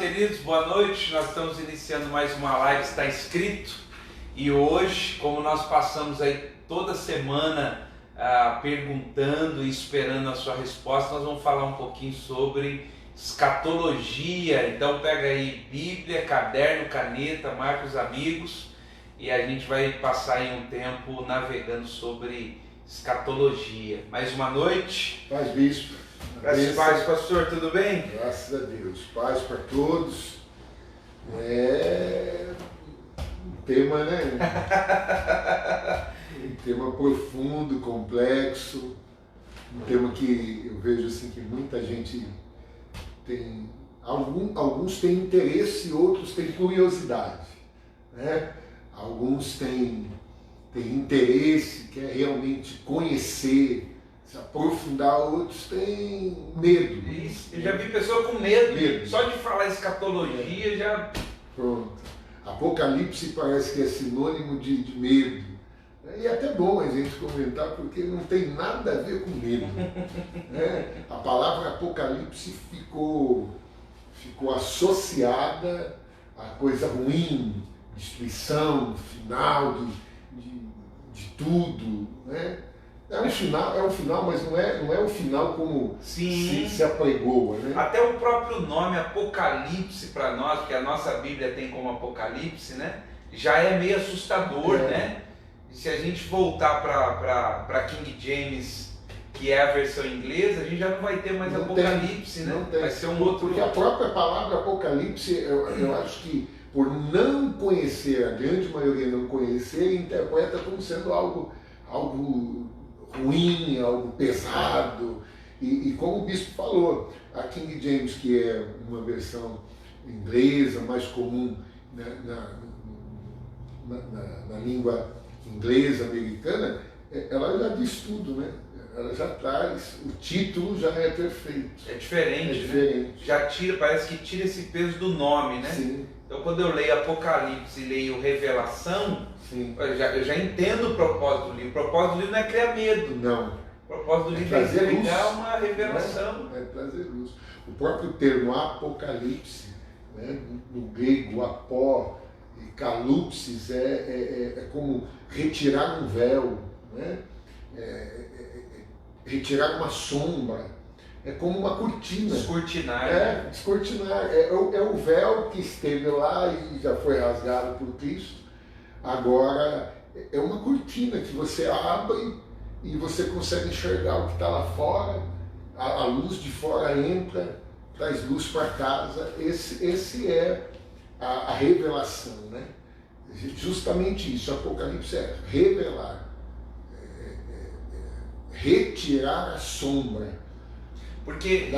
queridos, boa noite. Nós estamos iniciando mais uma live, está inscrito. E hoje, como nós passamos aí toda semana perguntando e esperando a sua resposta, nós vamos falar um pouquinho sobre escatologia. Então pega aí Bíblia, caderno, caneta, marca os amigos e a gente vai passar aí um tempo navegando sobre escatologia. Mais uma noite. Paz, bispo. Graças a Deus, pastor, tudo bem? Graças a Deus. Paz para todos. É um tema, né? Um tema profundo, complexo. Um tema que eu vejo assim que muita gente tem. Alguns têm interesse e outros têm curiosidade, né? Alguns têm interesse, quer realmente conhecer, se aprofundar, outros têm medo. Isso. Eu já vi pessoa com medo. Só de falar escatologia já... Pronto. Apocalipse parece que é sinônimo de medo. E é até bom a gente comentar, porque não tem nada a ver com medo. Né? A palavra Apocalipse ficou associada a coisa ruim, destruição, final de tudo, né? É um final, mas não é um final como se apregoa, né? Até o próprio nome Apocalipse para nós, porque a nossa Bíblia tem como Apocalipse, né? Já é meio assustador, né? E se a gente voltar para King James, que é a versão inglesa, a gente já não vai ter mais Apocalipse, né? Não tem. Vai ser um outro... Porque a própria palavra Apocalipse, eu acho que por não conhecer, a grande maioria não conhecer, interpreta como sendo algo ruim, algo pesado. E como o bispo falou, a King James, que é uma versão inglesa, mais comum, né, na língua inglesa, americana, ela já diz tudo, né? Ela já traz, o título já é perfeito. É diferente, né? Já tira, parece que tira esse peso do nome, né? Sim. Então quando eu leio Apocalipse e leio Revelação, sim, eu já entendo o propósito do livro. O propósito do livro não é criar medo. Não. O propósito do livro é entregar uma revelação. É trazer luz. O próprio termo Apocalipse, né, no grego apó e calupsis, é como retirar um véu, né? Retirar uma sombra. É como uma cortina. Descortinar. Descortinar. É o véu que esteve lá e já foi rasgado por Cristo. Agora é uma cortina que você abre e você consegue enxergar o que está lá fora. A luz de fora entra, traz luz para casa. Esse é a revelação, né? Justamente isso. Apocalipse é revelar, retirar a sombra. Porque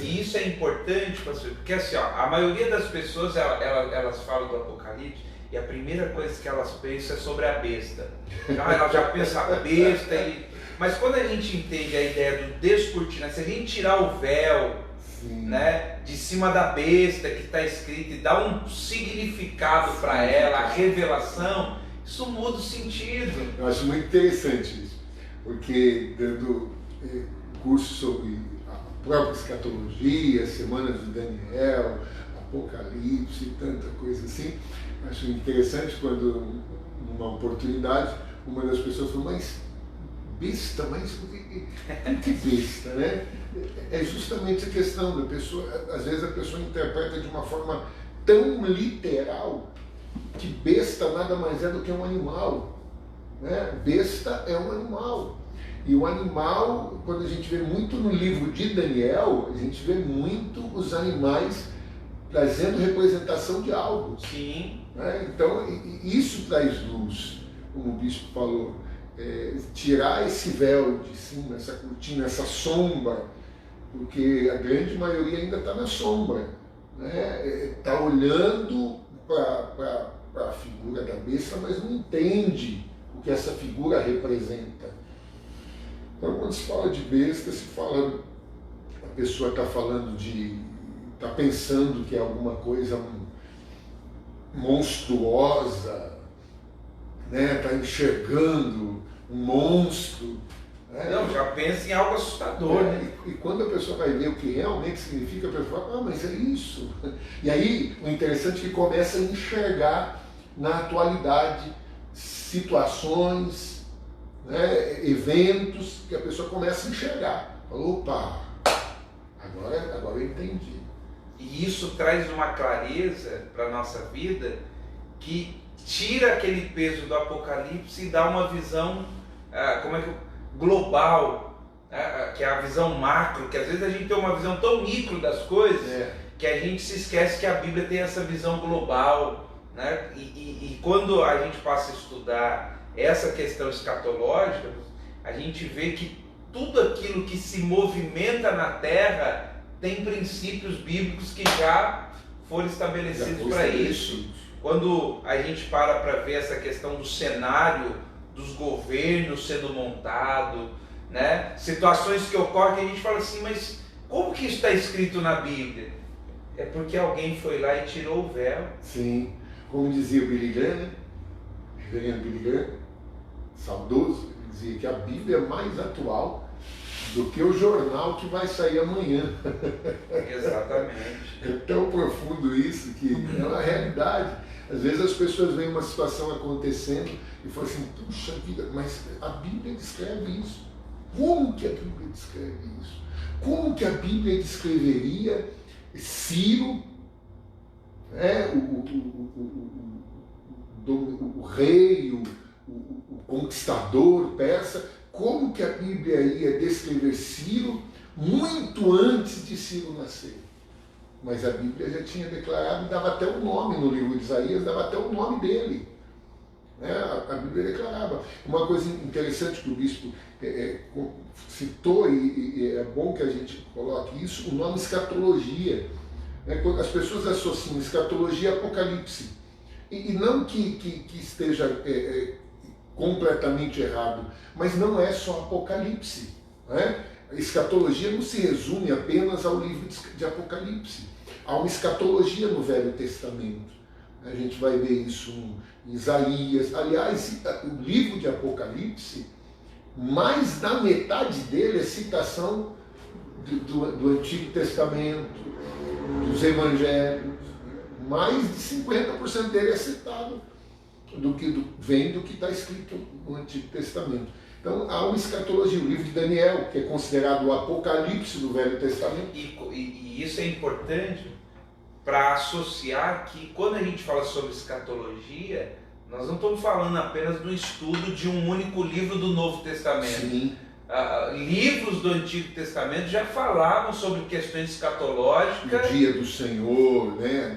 isso é importante, pastor, porque assim, a maioria das pessoas elas falam do Apocalipse e a primeira coisa que elas pensam é sobre a besta. Então elas já pensam a besta, mas quando a gente entende a ideia do descortinar, se a gente tirar o véu, né, de cima da besta que está escrito e dar um significado para ela, a revelação, isso muda o sentido. Eu acho muito interessante isso, porque dando curso sobre própria escatologia, Semanas de Daniel, Apocalipse, tanta coisa assim. Acho interessante quando, numa oportunidade, uma das pessoas falou, mas besta, mas que besta, né? É justamente a questão da pessoa, às vezes a pessoa interpreta de uma forma tão literal que besta nada mais é do que um animal, né? Besta é um animal. E o animal, quando a gente vê muito no livro de Daniel, a gente vê muito os animais trazendo representação de algo. Sim. Né? Então, isso traz luz, como o bispo falou. Tirar esse véu de cima, essa cortina, essa sombra, porque a grande maioria ainda está na sombra. Está olhando para a figura da besta, mas não entende o que essa figura representa. Então, quando se fala de besta, a pessoa está está pensando que é alguma coisa monstruosa, né? Está enxergando um monstro, Não, já pensa em algo assustador. Né? E quando a pessoa vai ver o que realmente significa, a pessoa fala, mas é isso. E aí, o interessante é que começa a enxergar na atualidade situações, né, eventos, que a pessoa começa a enxergar. Falou, opa, agora eu entendi. E isso traz uma clareza para a nossa vida que tira aquele peso do Apocalipse e dá uma visão global, que é a visão macro, que às vezes a gente tem uma visão tão micro das coisas que a gente se esquece que a Bíblia tem essa visão global, né? E quando a gente passa a estudar essa questão escatológica, a gente vê que tudo aquilo que se movimenta na Terra tem princípios bíblicos que já foram estabelecidos para isso. Quando a gente para ver essa questão do cenário dos governos sendo montado, né? Situações que ocorrem, a gente fala assim, mas como que isso está escrito na Bíblia? É porque alguém foi lá e tirou o véu. Sim, como dizia o Billy Graham, né? O reverendo Billy Graham, saudoso, ele dizia que a Bíblia é mais atual do que o jornal que vai sair amanhã. Exatamente. É tão profundo isso que é uma realidade. Às vezes as pessoas veem uma situação acontecendo e falam assim, puxa vida, mas a Bíblia descreve isso. Como que a Bíblia descreve isso? Como que a Bíblia descreveria Ciro, o rei, o conquistador persa? Como que a Bíblia ia descrever Ciro muito antes de Ciro nascer? Mas a Bíblia já tinha declarado, dava até o nome no livro de Isaías, dava até o nome dele. A Bíblia declarava. Uma coisa interessante que o bispo citou, e é bom que a gente coloque isso, o nome escatologia. As pessoas associam escatologia a Apocalipse. E não que esteja completamente errado, mas não é só Apocalipse. A escatologia não se resume apenas ao livro de Apocalipse. Há uma escatologia no Velho Testamento. A gente vai ver isso em Isaías. Aliás, o livro de Apocalipse, mais da metade dele é citação do Antigo Testamento, dos Evangelhos. Mais de 50% dele é citado vem do que está escrito no Antigo Testamento. Então há uma escatologia, o livro de Daniel, que é considerado o Apocalipse do Velho Testamento. E isso é importante para associar que quando a gente fala sobre escatologia, nós não estamos falando apenas do estudo de um único livro do Novo Testamento. Sim. Livros do Antigo Testamento já falavam sobre questões escatológicas. O dia do Senhor, né?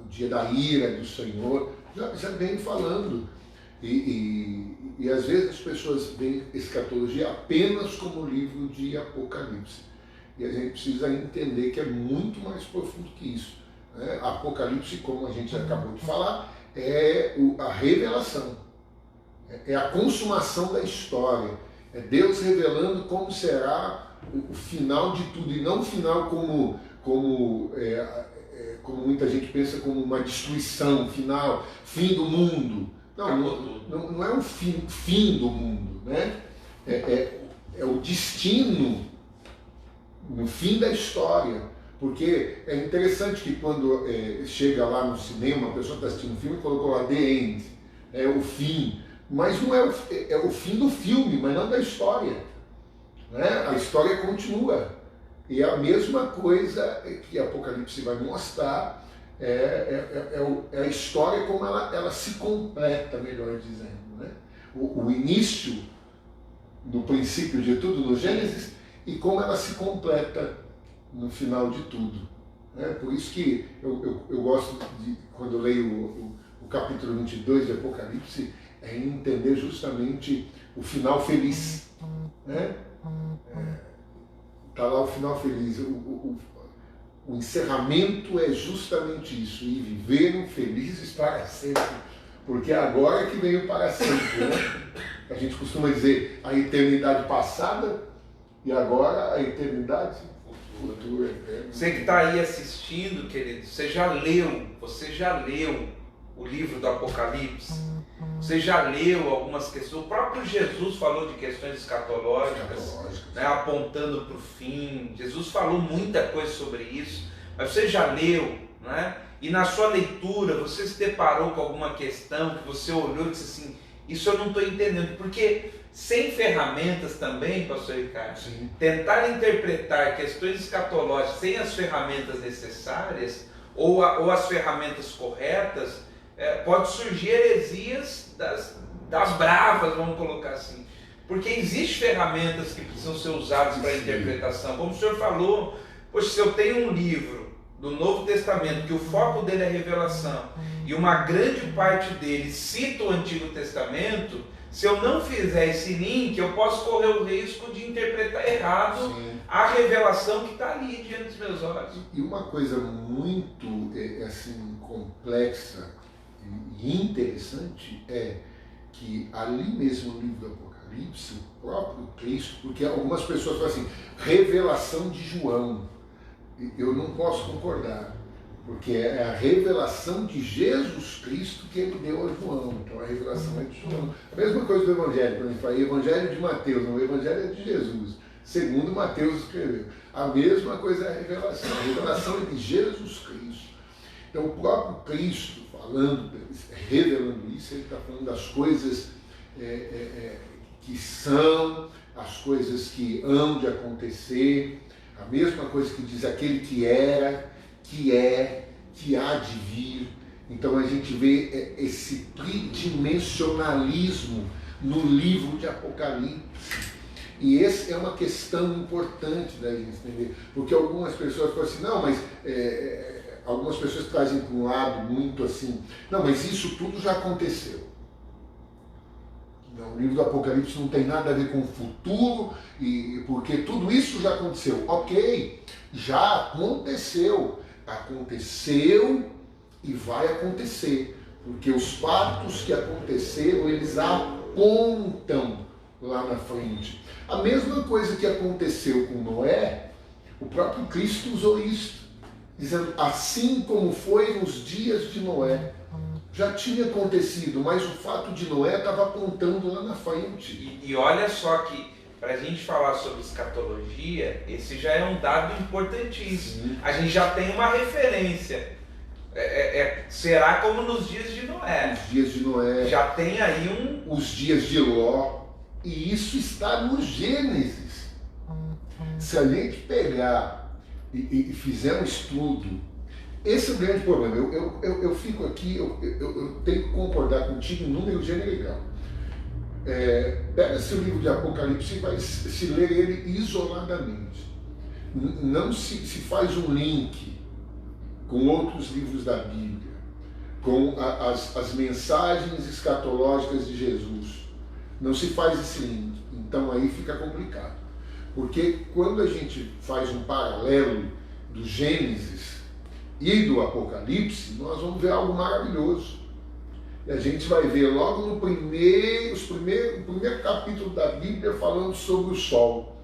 O dia da ira do Senhor, já vem falando. E às vezes as pessoas veem escatologia apenas como livro de Apocalipse. E a gente precisa entender que é muito mais profundo que isso. Apocalipse, como a gente acabou de falar, é a revelação. É a consumação da história. É Deus revelando como será o final de tudo. E não o final como muita gente pensa, como uma destruição final, fim do mundo. Não é o fim do mundo, né? É o destino no fim da história. Porque é interessante que quando chega lá no cinema, a pessoa está assistindo um filme e colocou lá The End, o fim. Mas não é o fim do filme, mas não da história. Né? A história continua. E a mesma coisa que Apocalipse vai mostrar é a história como ela se completa, melhor dizendo. Né? O início, no princípio de tudo, no Gênesis, e como ela se completa no final de tudo. Por isso que eu gosto de, quando eu leio o capítulo 22 de Apocalipse, entender justamente o final feliz. Está lá o final feliz. O encerramento é justamente isso, e viveram felizes para sempre, porque é agora que veio para sempre. Né? A gente costuma dizer a eternidade passada e agora a eternidade futura. Você que está aí assistindo, querido, você já leu o livro do Apocalipse? Você já leu algumas questões? O próprio Jesus falou de questões escatológicas, né, apontando para o fim. Jesus falou muita coisa sobre isso, mas você já leu, né? E na sua leitura você se deparou com alguma questão que você olhou e disse assim, isso eu não estou entendendo, porque sem ferramentas também, pastor Ricardo, sim, tentar interpretar questões escatológicas sem as ferramentas necessárias ou as ferramentas corretas, pode surgir heresias das bravas, vamos colocar assim. Porque existem ferramentas que precisam ser usadas para a interpretação. Como o senhor falou, poxa, se eu tenho um livro do Novo Testamento, que o foco dele é revelação, e uma grande parte dele cita o Antigo Testamento, se eu não fizer esse link, eu posso correr o risco de interpretar errado, sim, a revelação que está ali diante dos meus olhos. E uma coisa muito assim, complexa e interessante é que ali mesmo no livro do Apocalipse, o próprio Cristo, porque algumas pessoas falam assim, revelação de João. Eu não posso concordar, porque é a revelação de Jesus Cristo que ele deu a João. Então a revelação é de João. A mesma coisa do Evangelho, quando a gente fala Evangelho de Mateus, não, o Evangelho é de Jesus, segundo Mateus escreveu. A mesma coisa é a revelação é de Jesus Cristo. Então o próprio Cristo, revelando isso, ele está falando das coisas que são, as coisas que hão de acontecer, a mesma coisa que diz aquele que era, que é, que há de vir. Então a gente vê esse tridimensionalismo no livro de Apocalipse. E essa é uma questão importante da gente entender, porque algumas pessoas falam assim, não, mas algumas pessoas trazem para um lado muito assim, não, mas isso tudo já aconteceu. Não, o livro do Apocalipse não tem nada a ver com o futuro, porque tudo isso já aconteceu. Ok, já aconteceu. Aconteceu e vai acontecer. Porque os fatos que aconteceram, eles apontam lá na frente. A mesma coisa que aconteceu com Noé, o próprio Cristo usou isso, dizendo, assim como foi nos dias de Noé. Já tinha acontecido, mas o fato de Noé estava apontando lá na frente. E olha só que, para a gente falar sobre escatologia, esse já é um dado importantíssimo. Sim. A gente já tem uma referência. Será como nos dias de Noé. Os dias de Noé. Já tem aí os dias de Ló. E isso está no Gênesis. Se a gente pegar e fizer um estudo, esse é o grande problema. Eu fico aqui, eu tenho que concordar contigo em número, gênero e grau. Pega esse livro de Apocalipse e vai se ler ele isoladamente. Não se faz um link com outros livros da Bíblia, com as mensagens escatológicas de Jesus. Não se faz esse link. Então aí fica complicado. Porque quando a gente faz um paralelo do Gênesis e do Apocalipse, nós vamos ver algo maravilhoso. E a gente vai ver logo no primeiro capítulo da Bíblia falando sobre o sol.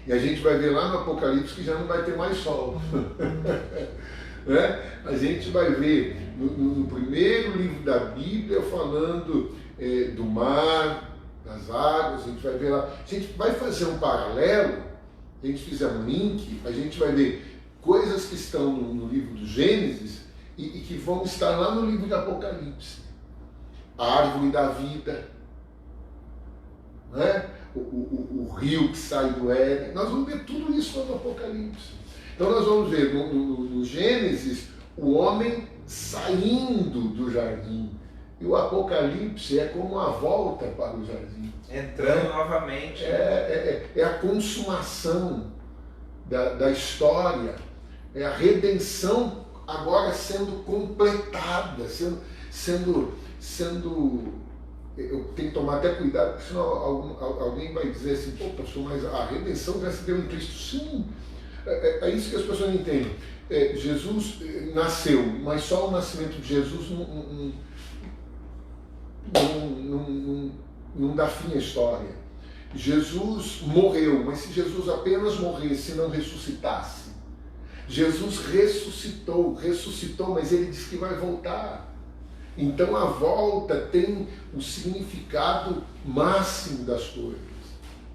E a gente vai ver lá no Apocalipse que já não vai ter mais sol. Né? A gente vai ver no primeiro livro da Bíblia falando do mar, das águas, a gente vai ver lá. A gente vai fazer um paralelo, se a gente fizer um link, a gente vai ver coisas que estão no livro do Gênesis e que vão estar lá no livro do Apocalipse. A árvore da vida, né? O rio que sai do Éden. Nós vamos ver tudo isso lá no Apocalipse. Então nós vamos ver no Gênesis o homem saindo do jardim. E o Apocalipse é como a volta para o jardim. Entrando novamente. É a consumação da história. É a redenção agora sendo completada, sendo eu tenho que tomar até cuidado, porque senão alguém vai dizer assim, pô, pastor, mas a redenção já se deu em Cristo. Sim, é isso que as pessoas não entendem. Jesus nasceu, mas só o nascimento de Jesus não dá fim à história. Jesus morreu, mas se Jesus apenas morresse e não ressuscitasse, Jesus ressuscitou, mas ele disse que vai voltar. Então a volta tem o significado máximo das coisas,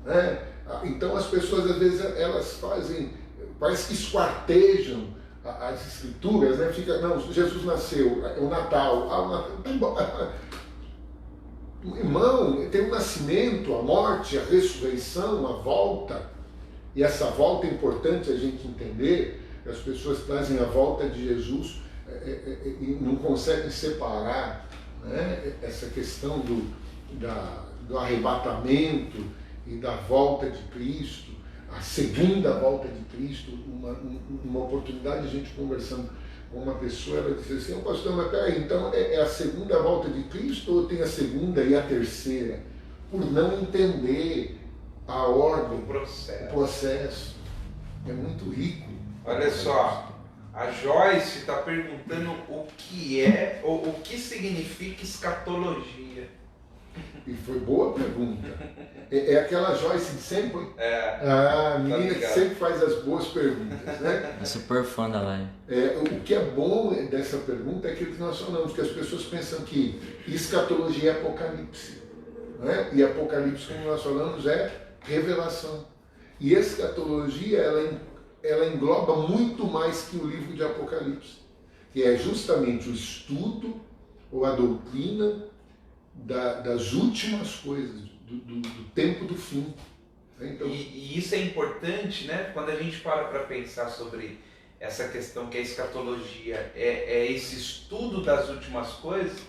né? Então as pessoas às vezes elas fazem, parece que esquartejam as escrituras, né? Fica, não, Jesus nasceu, é o Natal, o Natal, tá bom. Irmão, tem o nascimento, a morte, a ressurreição, a volta, e essa volta é importante a gente entender. As pessoas trazem a volta de Jesus e não conseguem separar, né, essa questão do arrebatamento e da volta de Cristo, a segunda volta de Cristo. Uma oportunidade, a gente conversando com uma pessoa, ela disse assim: pastor, mas peraí, então é a segunda volta de Cristo ou tem a segunda e a terceira? Por não entender a ordem, o processo. É muito rico. Olha só, a Joyce está perguntando o que é, ou o que significa escatologia. E foi boa pergunta. É aquela Joyce de sempre? A menina que sempre faz as boas perguntas, né? É super fã da live. O que é bom dessa pergunta é aquilo que nós falamos, que as pessoas pensam que escatologia é Apocalipse, né? E Apocalipse, como nós falamos, é revelação. E escatologia, ela engloba muito mais que o livro de Apocalipse, que é justamente o estudo ou a doutrina das últimas coisas, do tempo do fim. Então, e isso é importante, né? Quando a gente para pensar sobre essa questão que a escatologia é esse estudo das últimas coisas,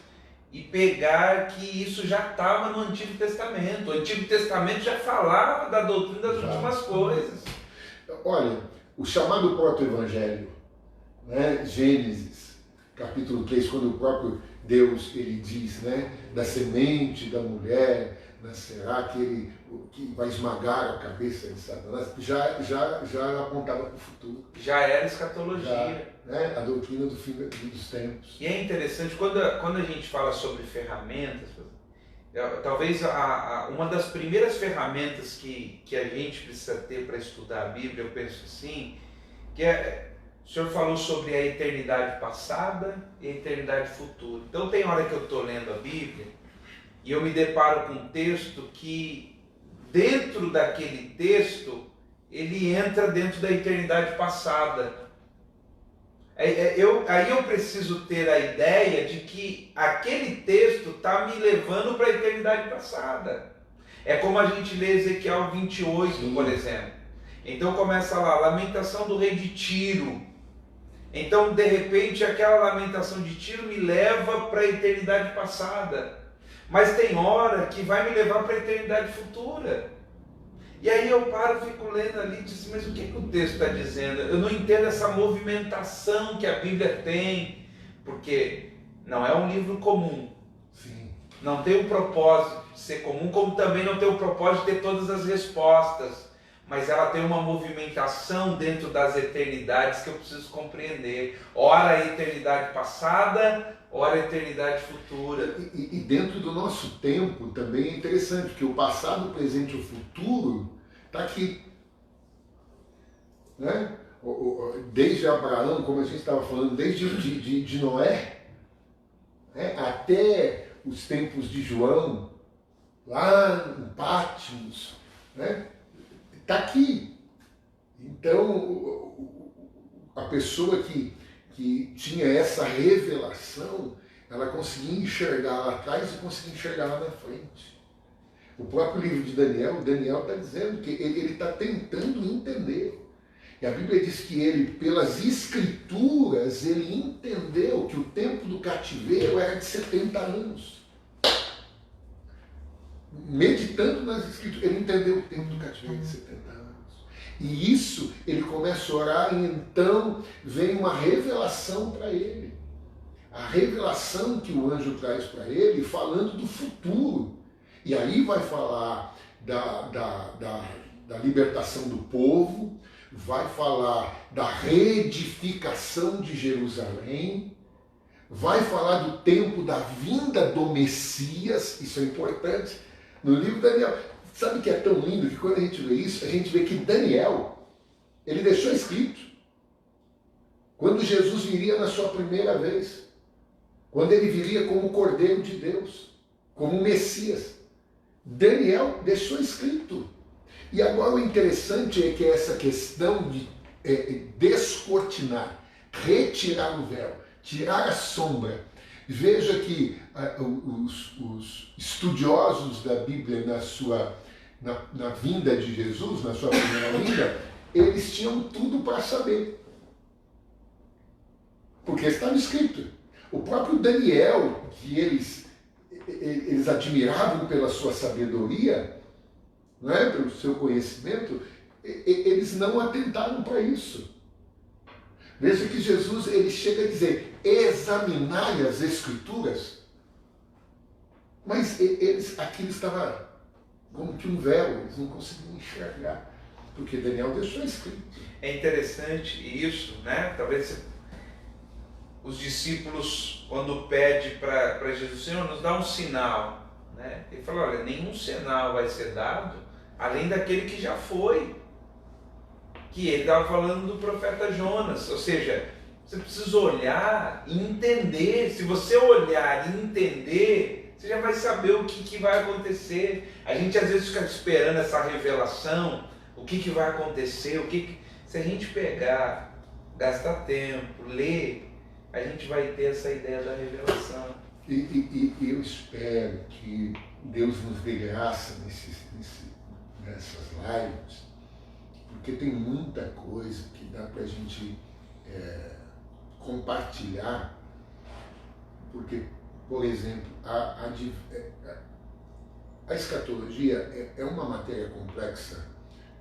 e pegar que isso já estava no Antigo Testamento. O Antigo Testamento já falava da doutrina das últimas coisas. Olha, o chamado proto-evangelho, né? Gênesis, capítulo 3, quando o próprio Deus, ele diz, né, da semente da mulher nascerá que vai esmagar a cabeça de Satanás, já apontava para o futuro. Já era escatologia. Né, a doutrina do fim dos tempos. E é interessante, quando a gente fala sobre ferramentas, talvez uma das primeiras ferramentas que a gente precisa ter para estudar a Bíblia, eu penso assim, que o senhor falou sobre a eternidade passada e a eternidade futura. Então tem hora que eu estou lendo a Bíblia e eu me deparo com um texto que, dentro daquele texto, ele entra dentro da eternidade passada. Aí eu preciso ter a ideia de que aquele texto está me levando para a eternidade passada. É como a gente lê Ezequiel 28, sim, por exemplo. Então começa lá, lamentação do rei de Tiro. Então, de repente, aquela lamentação de Tiro me leva para a eternidade passada. Mas tem hora que vai me levar para a eternidade futura. E aí eu paro, fico lendo ali e disse, mas o que o texto está dizendo? Eu não entendo essa movimentação que a Bíblia tem, porque não é um livro comum. Sim. Não tem o propósito de ser comum, como também não tem o propósito de ter todas as respostas. Mas ela tem uma movimentação dentro das eternidades que eu preciso compreender. Ora a eternidade passada, ora a eternidade futura. E dentro do nosso tempo também é interessante, porque o passado, o presente e o futuro está aqui. Né? Desde Abraão, como a gente estava falando, desde de Noé, né? Até os tempos de João, lá em Patmos, né? Está aqui. Então, a pessoa que tinha essa revelação, ela conseguia enxergar lá atrás e conseguia enxergar lá na frente. O próprio livro de Daniel está dizendo que ele está tentando entender. E a Bíblia diz que ele, pelas escrituras, ele entendeu que o tempo do cativeiro era de 70 anos. Meditando nas escrituras, ele entendeu o tempo do cativeiro de 70 anos. E isso, ele começa a orar e então vem uma revelação para ele. A revelação que o anjo traz para ele, falando do futuro. E aí vai falar da libertação do povo, vai falar da reedificação de Jerusalém, vai falar do tempo da vinda do Messias, isso é importante. No livro de Daniel, sabe que é tão lindo que quando a gente vê isso, a gente vê que Daniel, ele deixou escrito quando Jesus viria na sua primeira vez. quando ele viria como o Cordeiro de Deus, como o Messias. Daniel deixou escrito. E agora o interessante é que essa questão de descortinar, retirar o véu, tirar a sombra. Veja que os estudiosos da Bíblia na vinda de Jesus, na sua primeira vinda, eles tinham tudo para saber. Porque estava escrito. O próprio Daniel, que eles admiravam pela sua sabedoria, não é? Pelo seu conhecimento, eles não atentaram para isso. Veja que Jesus ele chega a dizer, examinai as Escrituras, mas aquilo estava como que um véu, eles não conseguiam enxergar, porque Daniel deixou escrito. É interessante isso, né? Talvez os discípulos, quando pedem para Jesus, Senhor, nos dá um sinal, né? Ele falou, olha, nenhum sinal vai ser dado, além daquele que já foi. Que ele estava falando do profeta Jonas, ou seja, você precisa olhar e entender. Se você olhar e entender, você já vai saber o que vai acontecer. A gente às vezes fica esperando essa revelação, o que vai acontecer, se a gente pegar, gastar tempo, ler, a gente vai ter essa ideia da revelação. E eu espero que Deus nos dê graça nessas lives, porque tem muita coisa que dá para a gente compartilhar, porque, por exemplo, a escatologia é uma matéria complexa,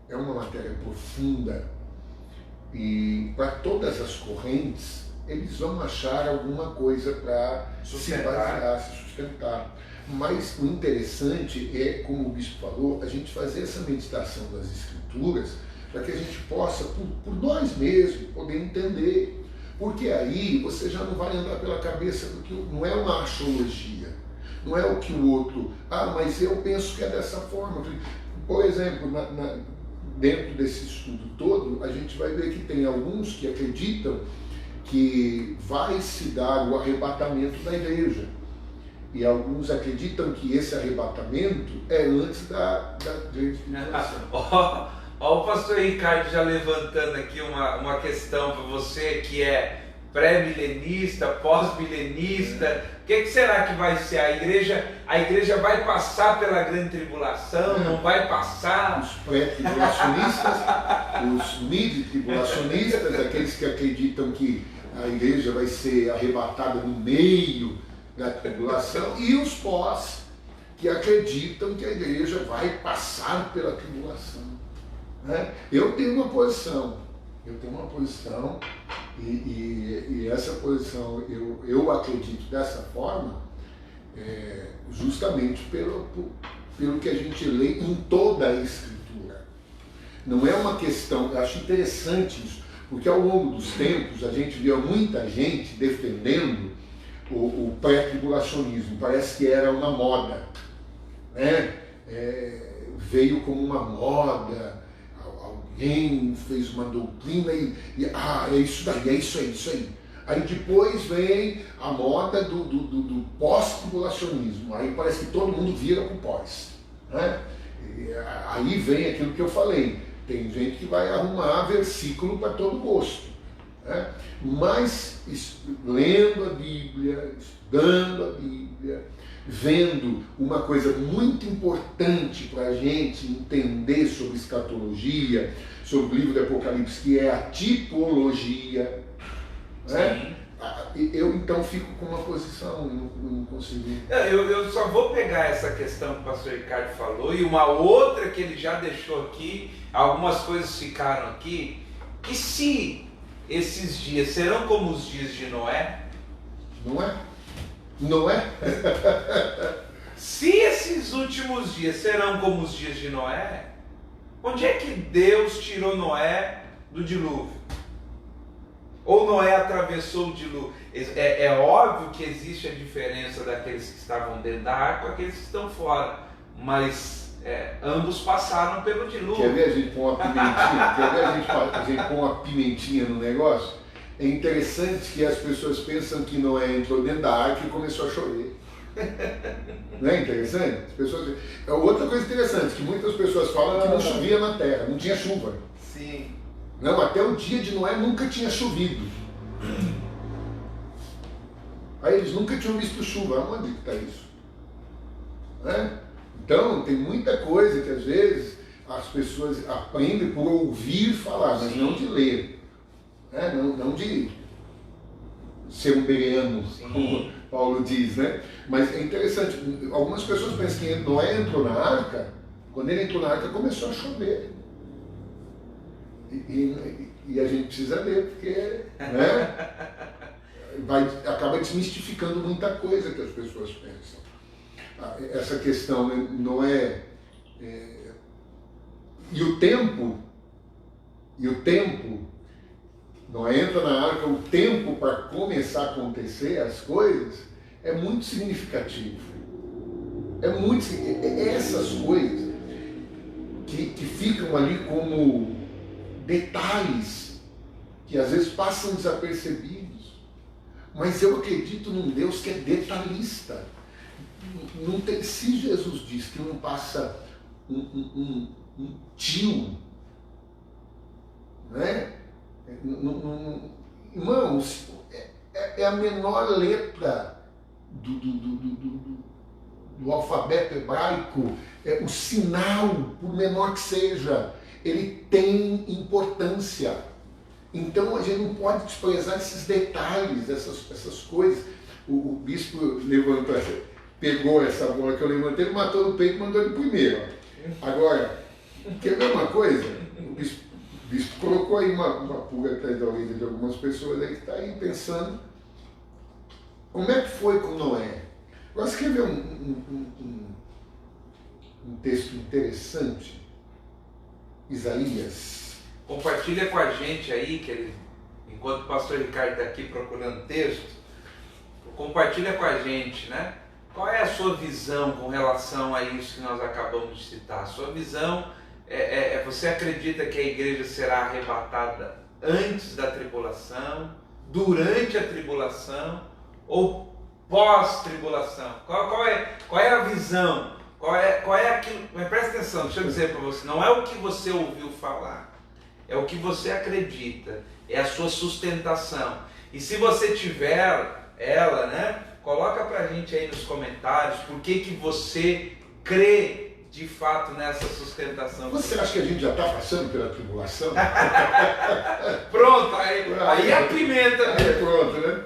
é uma matéria profunda, e para todas as correntes, eles vão achar alguma coisa para se basear, se sustentar. Mas o interessante é, como o bispo falou, a gente fazer essa meditação das Escrituras para que a gente possa, por nós mesmos, poder entender. Porque aí você já não vai andar pela cabeça do que não é uma axiologia, não é o que o outro, mas eu penso que é dessa forma. Por exemplo, dentro desse estudo todo, a gente vai ver que tem alguns que acreditam que vai se dar o arrebatamento da igreja. E alguns acreditam que esse arrebatamento é antes da grande tribulação. Olha o pastor Ricardo já levantando aqui uma questão para você que é pré-milenista, pós-milenista. O que será que vai ser? A igreja vai passar pela grande tribulação? Não vai passar? Os pré-tribulacionistas, os mid-tribulacionistas, aqueles que acreditam que a igreja vai ser arrebatada no meio da tribulação, e os pós, que acreditam que a igreja vai passar pela tribulação. Eu tenho uma posição, e essa posição eu acredito dessa forma, justamente pelo que a gente lê em toda a Escritura. Não é uma questão, eu acho interessante isso, porque ao longo dos tempos a gente viu muita gente defendendo o pré-tribulacionismo, parece que era uma moda, né? Veio como uma moda, alguém fez uma doutrina e é isso daí, é isso aí. Aí depois vem a moda do pós-tribulacionismo, aí parece que todo mundo vira para o pós, né? Aí vem aquilo que eu falei, tem gente que vai arrumar versículo para todo gosto, né? Mas lendo a Bíblia, estudando a Bíblia, vendo uma coisa muito importante para a gente entender sobre escatologia, sobre o livro do Apocalipse, que é a tipologia, né? Eu então fico com uma posição, não consigo... Eu só vou pegar essa questão que o pastor Ricardo falou e uma outra que ele já deixou aqui, algumas coisas ficaram aqui, que se esses dias serão como os dias de Noé... Não é? Se esses últimos dias serão como os dias de Noé, onde é que Deus tirou Noé do dilúvio? Ou Noé atravessou o dilúvio? É óbvio que existe a diferença daqueles que estavam dentro da arca com aqueles que estão fora, mas ambos passaram pelo dilúvio. Quer ver a gente pôr uma pimentinha? Quer ver a gente pôr uma pimentinha no negócio? é interessante que as pessoas pensam que Noé entrou dentro da arca e começou a chover. Não é interessante? As pessoas... Outra coisa interessante, que muitas pessoas falam que não chovia na terra, não tinha chuva. Sim. Não, até o dia de Noé nunca tinha chovido. Aí eles nunca tinham visto chuva. Onde que está isso? Então, tem muita coisa que às vezes as pessoas aprendem por ouvir falar, mas não de ler. Não de ser um bereano, como Paulo diz, né? Mas é interessante, algumas pessoas pensam que Noé entrou na arca, quando ele entrou na arca começou a chover. E a gente precisa ler, porque acaba desmistificando muita coisa que as pessoas pensam. Essa questão, né, Noé, e o tempo, Noé entra na arca, o tempo para começar a acontecer as coisas é muito significativo. Essas coisas que ficam ali como detalhes que às vezes passam desapercebidos. Mas eu acredito num Deus que é detalhista. Não tem, se Jesus diz que não passa um tio, né? Irmãos, é a menor letra do alfabeto hebraico, o sinal, por menor que seja, ele tem importância. Então a gente não pode desprezar esses detalhes, essas coisas. O bispo levantou, pegou essa bola que eu levantei, ele matou no peito e mandou ele primeiro. Agora, quer ver uma coisa? O bispo colocou aí uma pulga atrás da orelha de algumas pessoas aí que está aí pensando como é que foi com Noé. Agora, você quer ver um texto interessante? Isaías. Compartilha com a gente aí, enquanto o pastor Ricardo está aqui procurando texto, compartilha com a gente, né? Qual é a sua visão com relação a isso que nós acabamos de citar? A sua visão você acredita que a igreja será arrebatada antes da tribulação, durante a tribulação ou pós-tribulação? Qual é a visão? Qual é aquilo? Mas presta atenção, deixa eu dizer para você, não é o que você ouviu falar, é o que você acredita, é a sua sustentação. E se você tiver ela, né, coloca pra gente aí nos comentários por que você crê de fato nessa sustentação. Você acha que a gente já está passando pela tribulação? Pronto, aí a pimenta. Aí pronto, né?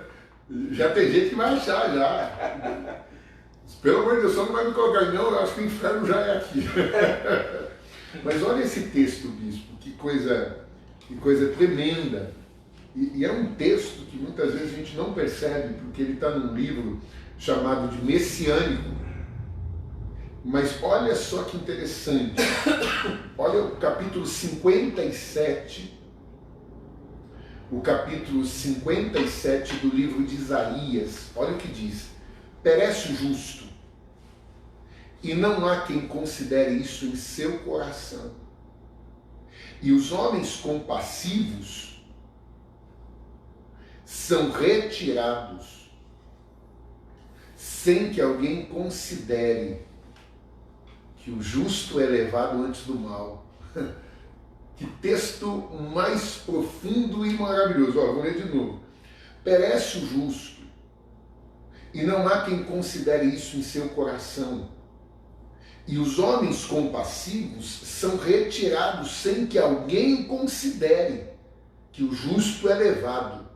Já tem gente que vai achar já. Pelo amor de Deus, só não vai me colocar, não, eu acho que o inferno já é aqui. Mas olha esse texto, bispo, que coisa tremenda. E é um texto que muitas vezes a gente não percebe, porque ele está num livro chamado de Messiânico. Mas olha só que interessante. Olha o capítulo 57. O capítulo 57 do livro de Isaías. Olha o que diz. Perece o justo, e não há quem considere isso em seu coração. E os homens compassivos são retirados, sem que alguém considere que o justo é levado antes do mal. Que texto mais profundo e maravilhoso. Olha, vou ler de novo. Perece o justo, e não há quem considere isso em seu coração. E os homens compassivos são retirados sem que alguém considere que o justo é levado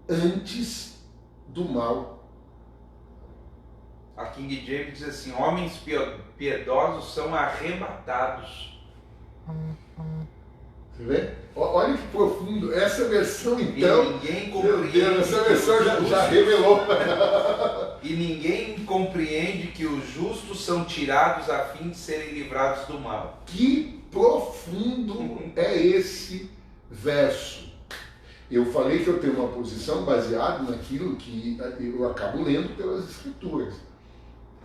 antes do mal. A King James diz assim, homens piedosos são arrebatados. Você vê? Olha que profundo. Essa versão, então... E ninguém compreende. Essa versão já revelou. E ninguém compreende que os justos são tirados a fim de serem livrados do mal. Que profundo é esse verso. Eu falei que eu tenho uma posição baseada naquilo que eu acabo lendo pelas Escrituras.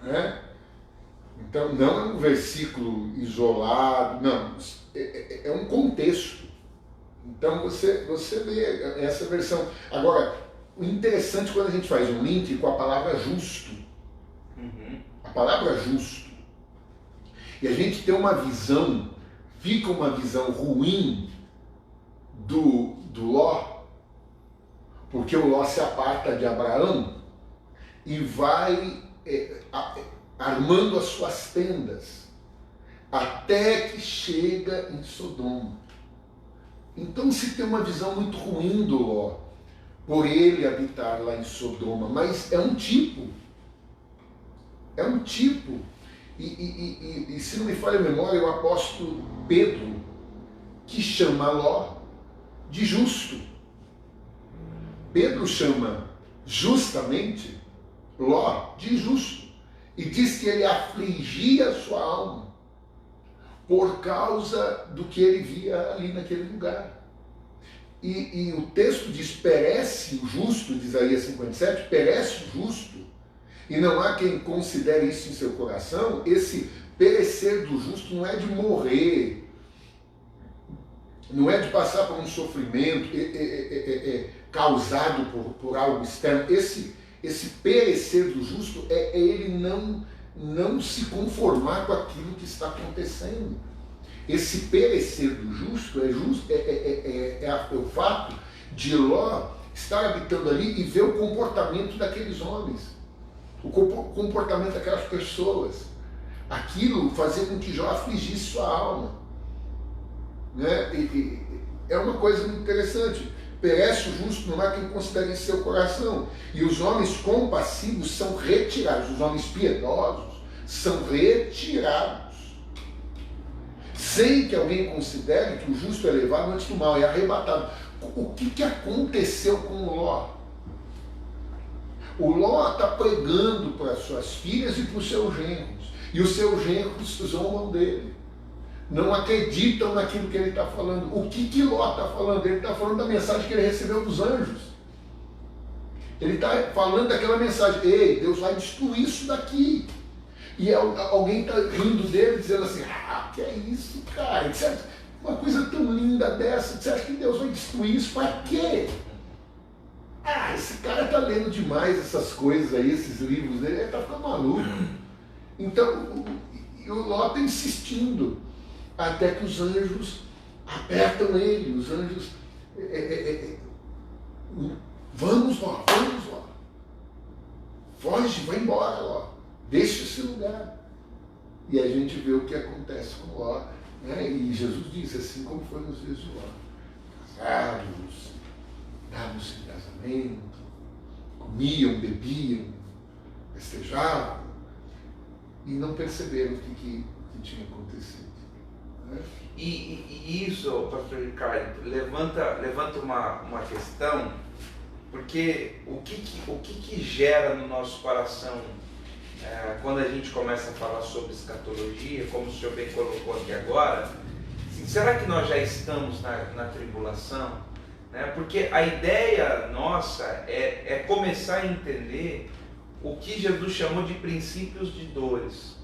Né? Então, não é um versículo isolado, não. É um contexto. Então você vê essa versão. Agora, o interessante quando a gente faz um link com a palavra justo. A palavra justo. E a gente tem uma visão, fica uma visão ruim do Ló, porque o Ló se aparta de Abraão e vai armando as suas tendas até que chega em Sodoma. Então se tem uma visão muito ruim do Ló, por ele habitar lá em Sodoma, mas é um tipo. É um tipo. E se não me falha a memória, é o apóstolo Pedro que chama Ló de justo. Pedro chama justamente Ló de justo e diz que ele afligia a sua alma por causa do que ele via ali naquele lugar. E o texto diz: perece o justo, de Isaías 57, perece o justo, e não há quem considere isso em seu coração. Esse perecer do justo não é de morrer, não é de passar por um sofrimento causado por algo externo. Esse perecer do justo é ele não se conformar com aquilo que está acontecendo. Esse perecer do justo é o fato de Ló estar habitando ali e ver o comportamento daqueles homens, o comportamento daquelas pessoas. Aquilo fazia com que Jó afligisse sua alma. Né? É uma coisa muito interessante. Perece o justo, não há quem considere em seu coração. E os homens compassivos são retirados, os homens piedosos são retirados, sem que alguém considere que o justo é levado antes do mal, é arrebatado. O que aconteceu com o Ló? O Ló está pregando para as suas filhas e para os seus genros, e os seus genros zombam dele, não acreditam naquilo que ele está falando. O que Ló está falando? Ele está falando da mensagem que ele recebeu dos anjos. Ele está falando daquela mensagem: ei, Deus vai destruir isso daqui. E alguém está rindo dele, dizendo assim: que é isso, cara? Uma coisa tão linda dessa, você acha que Deus vai destruir isso? Para quê? Esse cara está lendo demais essas coisas aí, esses livros dele, ele está ficando maluco. Então, o Ló está insistindo, até que os anjos apertam ele, os anjos, vamos Ló, foge, vai embora Ló, deixa esse lugar. E a gente vê o que acontece com Ló, né? E Jesus disse: assim como foi nos dias de Ló, casados, dados em casamento, comiam, bebiam, festejavam, e não perceberam o que tinha acontecido. Né? E isso, pastor Ricardo, levanta uma questão, porque o que gera no nosso coração quando a gente começa a falar sobre escatologia, como o senhor bem colocou aqui agora, assim, será que nós já estamos na tribulação? Né? Porque a ideia nossa é começar a entender o que Jesus chamou de princípios de dores.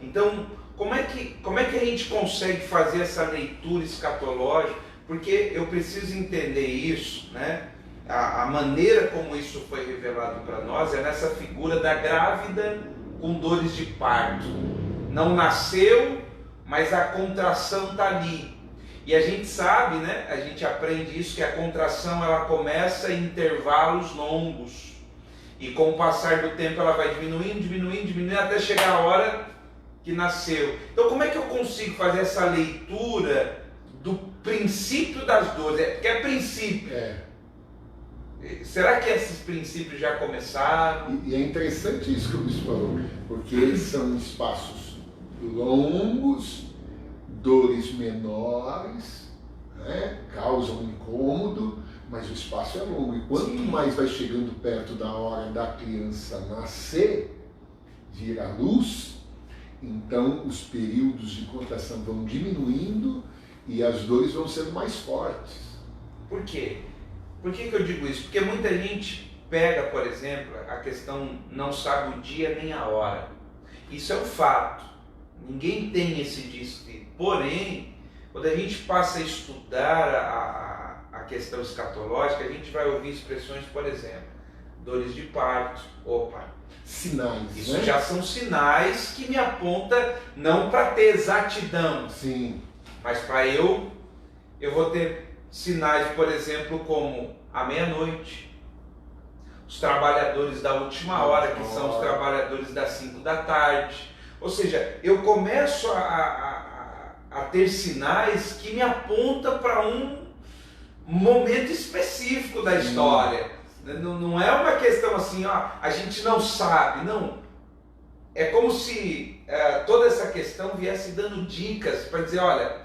Então, como é que a gente consegue fazer essa leitura escatológica? Porque eu preciso entender isso, né? A maneira como isso foi revelado para nós é nessa figura da grávida com dores de parto. Não nasceu, mas a contração está ali. E a gente sabe, né? A gente aprende isso, que a contração ela começa em intervalos longos. E com o passar do tempo ela vai diminuindo, até chegar a hora que nasceu. Então como é que eu consigo fazer essa leitura do princípio das dores? Porque é princípio. Será que esses princípios já começaram? E é interessante isso que o bispo falou, porque são espaços longos, dores menores, né? Causam incômodo, mas o espaço é longo. E quanto mais vai chegando perto da hora da criança nascer, vir à luz, então os períodos de contração vão diminuindo e as dores vão sendo mais fortes. Por quê? Por que eu digo isso? Porque muita gente pega, por exemplo, a questão não sabe o dia nem a hora. Isso é um fato. Ninguém tem esse disco. Porém, quando a gente passa a estudar a questão escatológica, a gente vai ouvir expressões, por exemplo, dores de parto. Opa, sinais, isso, né? já são sinais que me apontam não para ter exatidão, sim, mas para eu vou ter sinais, por exemplo, como a meia-noite, os trabalhadores da última hora, que são os trabalhadores das 5 da tarde. Ou seja, eu começo a ter sinais que me apontam para um momento específico da história. Não é uma questão assim, ó, a gente não sabe, não. É como se toda essa questão viesse dando dicas para dizer, olha,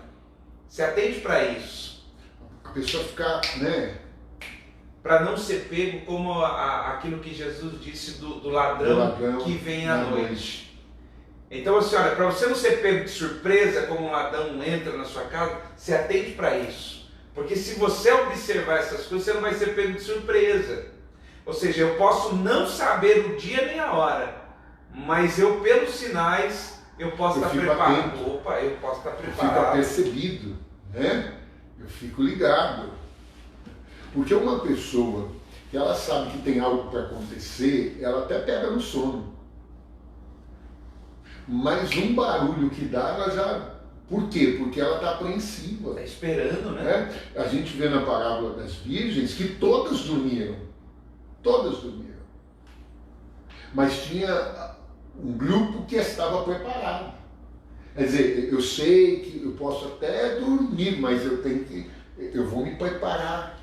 se atente para isso. A pessoa ficar, né? Para não ser pego como aquilo que Jesus disse do ladrão que vem à noite. Então, assim, olha, para você não ser pego de surpresa como um ladrão entra na sua casa, se atente para isso. Porque se você observar essas coisas, você não vai ser pego de surpresa. Ou seja, eu posso não saber o dia nem a hora, mas eu, pelos sinais, eu posso estar preparado. Atento. Opa, eu posso estar preparado. Eu fico apercebido, né? Eu fico ligado. Porque uma pessoa que ela sabe que tem algo para acontecer, ela até pega no sono. Mas um barulho que dá, ela já... Por quê? Porque ela está apreensiva. Está esperando, né? A gente vê na parábola das virgens que todas dormiram. Todas dormiram. Mas tinha um grupo que estava preparado. Quer dizer, eu sei que eu posso até dormir, mas eu vou me preparar.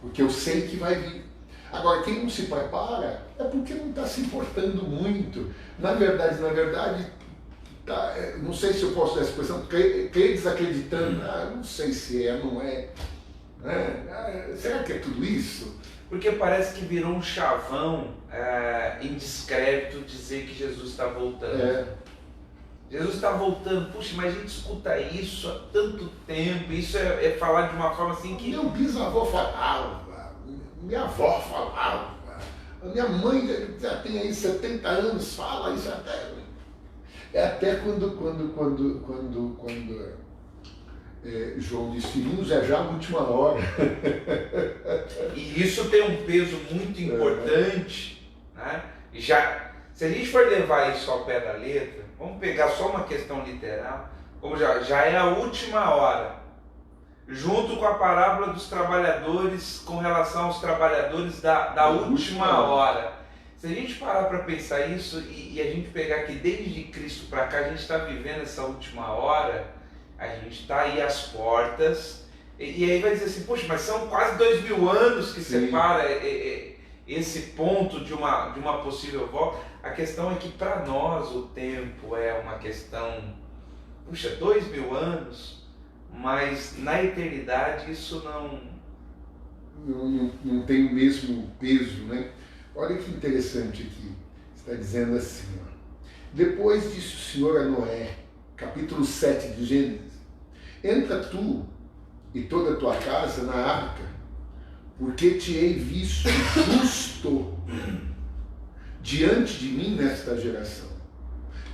Porque eu sei que vai vir. Agora, quem não se prepara é porque não está se importando muito. Na verdade, tá, não sei se eu posso dar essa expressão, crer desacreditando. Não sei se é, não é. Será que é tudo isso? Porque parece que virou um chavão em descrédito dizer que Jesus está voltando. Jesus está voltando. Puxa, mas a gente escuta isso há tanto tempo. Isso é falar de uma forma assim que... Meu bisavô falava, minha avó falava, a minha mãe já tem aí 70 anos, fala isso até... Até quando João diz, filhinhos, é já a última hora. E isso tem um peso muito importante, né? Se a gente for levar isso ao pé da letra, vamos pegar só uma questão literal, como já é a última hora, junto com a parábola dos trabalhadores com relação aos trabalhadores da última hora. Se a gente parar para pensar isso e a gente pegar que desde Cristo para cá a gente está vivendo essa última hora, a gente está aí às portas, e aí vai dizer assim, poxa, mas são quase 2000 anos que separa esse ponto de uma possível volta. A questão é que para nós o tempo é uma questão, puxa, 2000 anos, mas na eternidade isso não tem o mesmo peso, né? Olha que interessante aqui, está dizendo assim, ó. Depois disse o Senhor a Noé, capítulo 7 de Gênesis, entra tu e toda a tua casa na arca, porque te hei visto justo diante de mim nesta geração.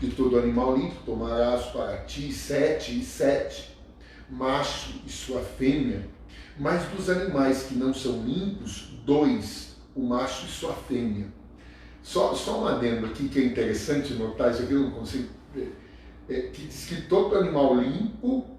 De todo animal limpo tomarás para ti 7 e 7, macho e sua fêmea, mas dos animais que não são limpos, 2, o macho e sua fêmea. Só um adendo aqui que é interessante notar, isso aqui eu não consigo ver, que diz que todo animal limpo,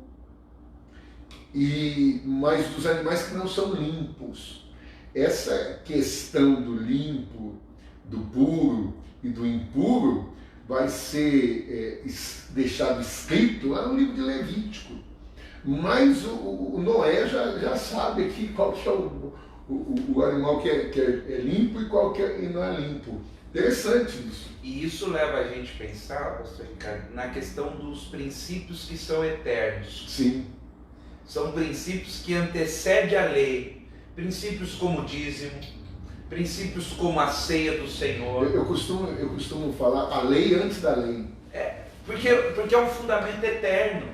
mas dos animais que não são limpos. Essa questão do limpo, do puro e do impuro vai ser deixado escrito lá no livro de Levítico. Mas o Noé já sabe aqui qual que é o animal que é limpo e qual que não é limpo. Interessante isso. E isso leva a gente a pensar, pastor Ricardo, na questão dos princípios que são eternos. Sim. São princípios que antecedem a lei. Princípios como o dízimo, princípios como a ceia do Senhor. Eu costumo falar a lei antes da lei. Porque é um fundamento eterno.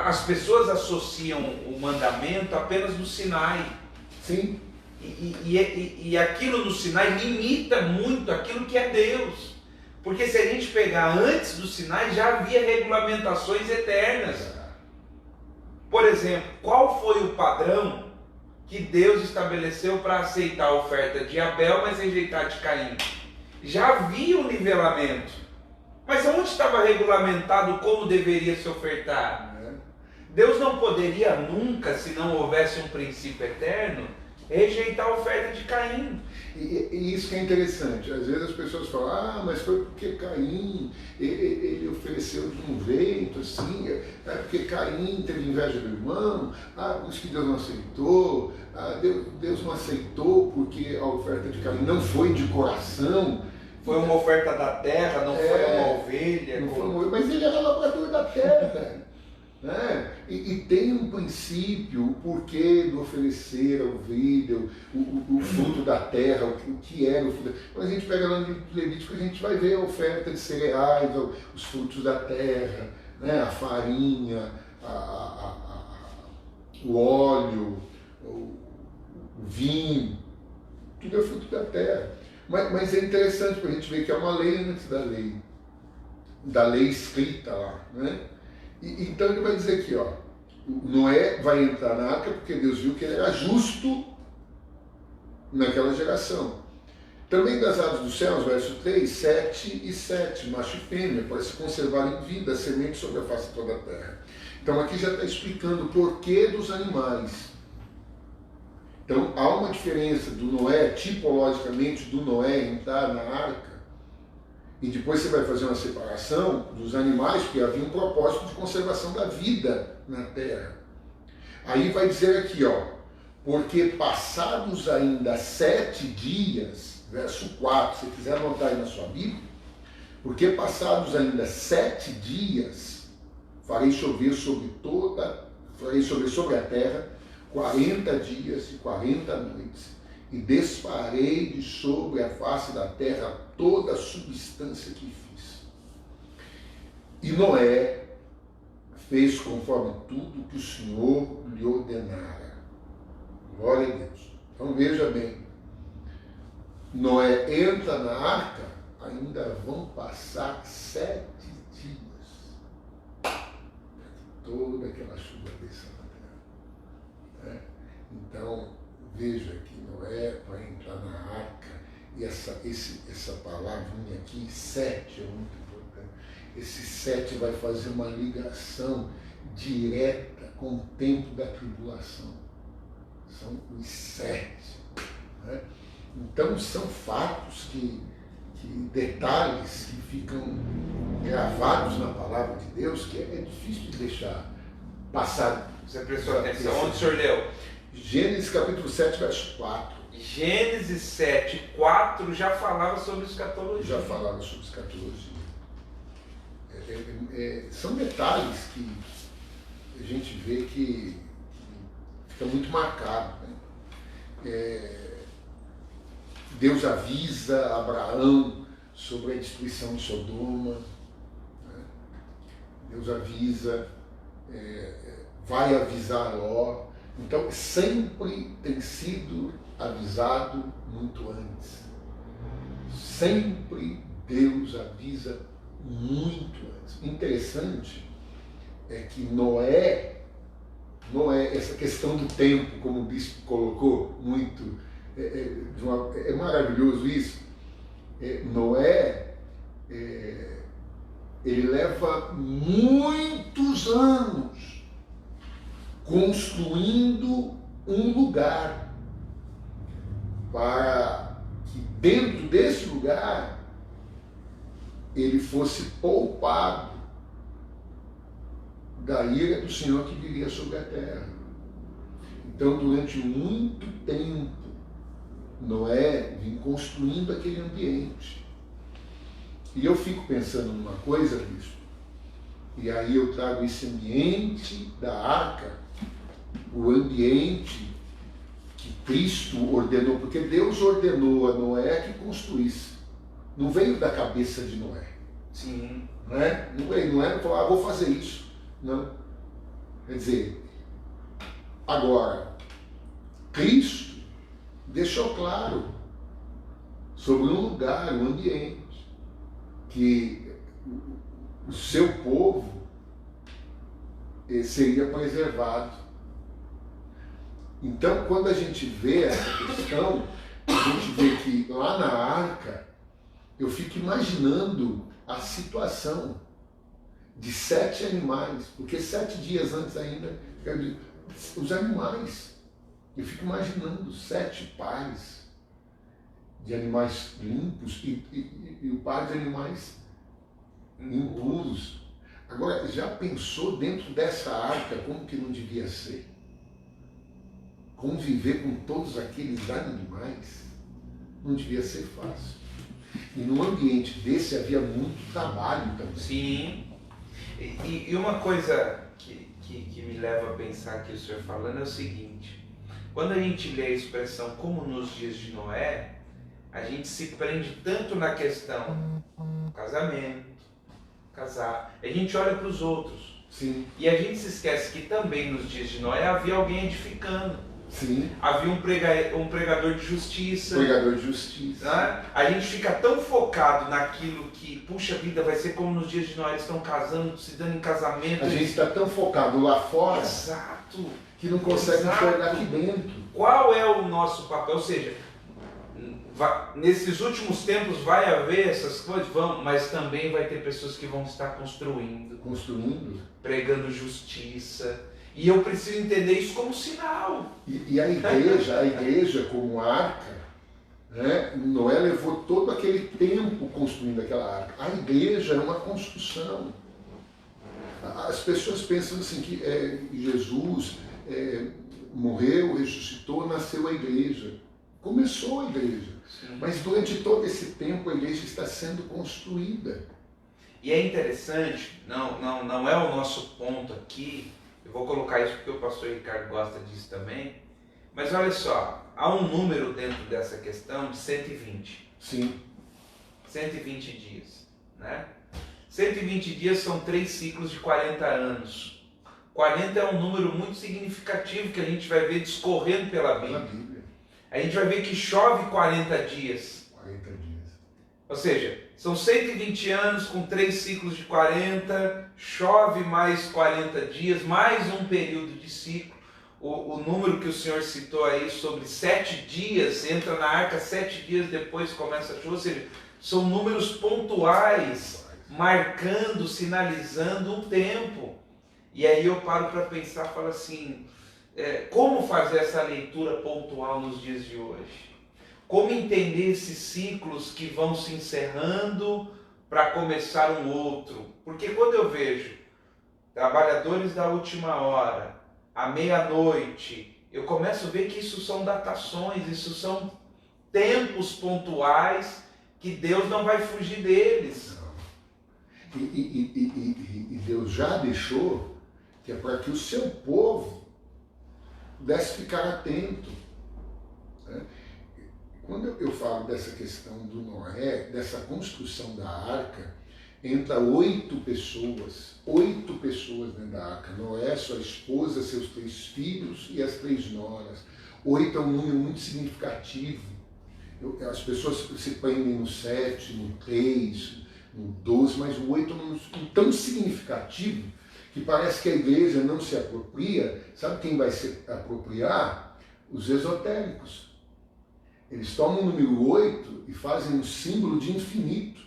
As pessoas associam o mandamento apenas no Sinai. Sim. E aquilo no Sinai limita muito aquilo que é Deus. Porque se a gente pegar antes do Sinai, já havia regulamentações eternas. Por exemplo, qual foi o padrão que Deus estabeleceu para aceitar a oferta de Abel, mas rejeitar de Caim? Já havia um nivelamento, mas onde estava regulamentado como deveria se ofertar? Deus não poderia nunca, se não houvesse um princípio eterno, rejeitar a oferta de Caim. E isso que é interessante. Às vezes as pessoas falam, mas foi porque Caim, ele ofereceu de um jeito assim, é porque Caim teve inveja do irmão, por isso que Deus não aceitou, Deus não aceitou porque a oferta de Caim não foi de coração. Foi uma oferta da terra, não foi uma ovelha. Mas ele era lavrador da terra. E tem um princípio, o porquê do oferecer a ovelha, o fruto da terra, o que era o fruto. Quando a gente pega lá no Levítico, a gente vai ver a oferta de cereais, os frutos da terra, a farinha, o óleo, o vinho, tudo é fruto da terra. Mas é interessante para a gente ver que é uma lei antes da lei escrita lá, Então ele vai dizer aqui, Noé vai entrar na arca porque Deus viu que ele era justo naquela geração. Também das aves dos céus, verso 3, 7 e 7, macho e fêmea, para se conservar em vida, a semente sobre a face de toda a terra. Então aqui já está explicando o porquê dos animais. Então há uma diferença do Noé, tipologicamente, do Noé entrar na arca, e depois você vai fazer uma separação dos animais, porque havia um propósito de conservação da vida na terra. Aí vai dizer aqui, porque passados ainda 7 dias, verso 4, se quiser anotar aí na sua Bíblia, porque passados ainda 7 dias, farei chover sobre a terra 40 dias e 40 noites, e desfarei de sobre a face da terra toda a substância que fiz. E Noé fez conforme tudo que o Senhor lhe ordenara. Glória a Deus. Então veja bem, Noé entra na arca, ainda vão passar 7 dias. Toda aquela chuva desce na terra. Então, veja que Noé vai entrar na arca, e essa palavrinha aqui, 7, é muito importante. Esse 7 vai fazer uma ligação direta com o tempo da tribulação. São os 7. Então são fatos detalhes que ficam gravados na palavra de Deus, que é difícil de deixar passar. Você prestou atenção? Onde o senhor leu? Gênesis capítulo 7, verso 4. Gênesis 7, 4 já falava sobre escatologia. Já falava sobre escatologia. São detalhes que a gente vê que fica muito marcado. Deus avisa Abraão sobre a destruição de Sodoma. Deus avisa, vai avisar Ló. Então, sempre tem sido avisado muito antes. Sempre Deus avisa muito antes. Interessante é que Noé, essa questão do tempo, como o bispo colocou muito, é maravilhoso isso. Noé, ele leva muitos anos construindo um lugar para que dentro desse lugar ele fosse poupado da ira do Senhor que viria sobre a terra. Então, durante muito tempo, Noé vinha construindo aquele ambiente. E eu fico pensando numa coisa, bispo, e aí eu trago esse ambiente da arca, o ambiente que Cristo ordenou, porque Deus ordenou a Noé que construísse. Não veio da cabeça de Noé. Sim. Não é? Noé não falou, vou fazer isso. Não. Quer dizer, agora, Cristo deixou claro sobre um lugar, um ambiente, que o seu povo seria preservado. Então, quando a gente vê essa questão, a gente vê que lá na arca, eu fico imaginando a situação de 7 animais, porque 7 dias antes ainda, os animais, eu fico imaginando 7 pares de animais limpos e o par de animais impuros. Agora, já pensou dentro dessa arca como que não devia ser? Conviver com todos aqueles animais não devia ser fácil. E num ambiente desse havia muito trabalho também. Sim. E uma coisa que me leva a pensar aqui o senhor falando é o seguinte: quando a gente lê a expressão como nos dias de Noé, a gente se prende tanto na questão casamento, casar, a gente olha para os outros. Sim. E a gente se esquece que também nos dias de Noé havia alguém edificando. Sim. Havia um pregador de justiça. Pregador de justiça. Né? A gente fica tão focado naquilo que, puxa vida, vai ser como nos dias de Noé, eles estão casando, se dando em casamento. A gente está tão focado lá fora. Exato. Que não consegue enxergar aqui dentro. Qual é o nosso papel? Ou seja, nesses últimos tempos vai haver essas coisas, mas também vai ter pessoas que vão estar construindo, pregando justiça. E eu preciso entender isso como sinal. E a igreja como arca, né? Noé levou todo aquele tempo construindo aquela arca. A igreja é uma construção. As pessoas pensam assim que Jesus morreu, ressuscitou, nasceu a igreja. Começou a igreja. Sim. Mas durante todo esse tempo a igreja está sendo construída. E é interessante, não é o nosso ponto aqui. Eu vou colocar isso porque o pastor Ricardo gosta disso também. Mas olha só, há um número dentro dessa questão de 120. Sim. 120 dias. Né? 120 dias são 3 ciclos de 40 anos. 40 é um número muito significativo que a gente vai ver discorrendo pela Bíblia. A gente vai ver que chove 40 dias. 40 dias. Ou seja, são 120 anos com 3 ciclos de 40, chove mais 40 dias, mais um período de ciclo. O número que o senhor citou aí sobre 7 dias, entra na arca 7 dias depois começa a chuva, ou seja, são números pontuais, marcando, sinalizando um tempo. E aí eu paro para pensar e falo assim, como fazer essa leitura pontual nos dias de hoje? Como entender esses ciclos que vão se encerrando para começar um outro? Porque quando eu vejo trabalhadores da última hora, à meia-noite, eu começo a ver que isso são datações, isso são tempos pontuais que Deus não vai fugir deles. E Deus já deixou que é para que o seu povo pudesse ficar atento. Né? Quando eu falo dessa questão do Noé, dessa construção da arca, entra 8 pessoas dentro da arca. Noé, sua esposa, seus 3 filhos e as 3 noras. 8 é um número muito significativo. As pessoas se prendem no 7, no 3, no 12, mas o 8 é um número tão significativo que parece que a igreja não se apropria. Sabe quem vai se apropriar? Os esotéricos. Eles tomam o número 8 e fazem um símbolo de infinito.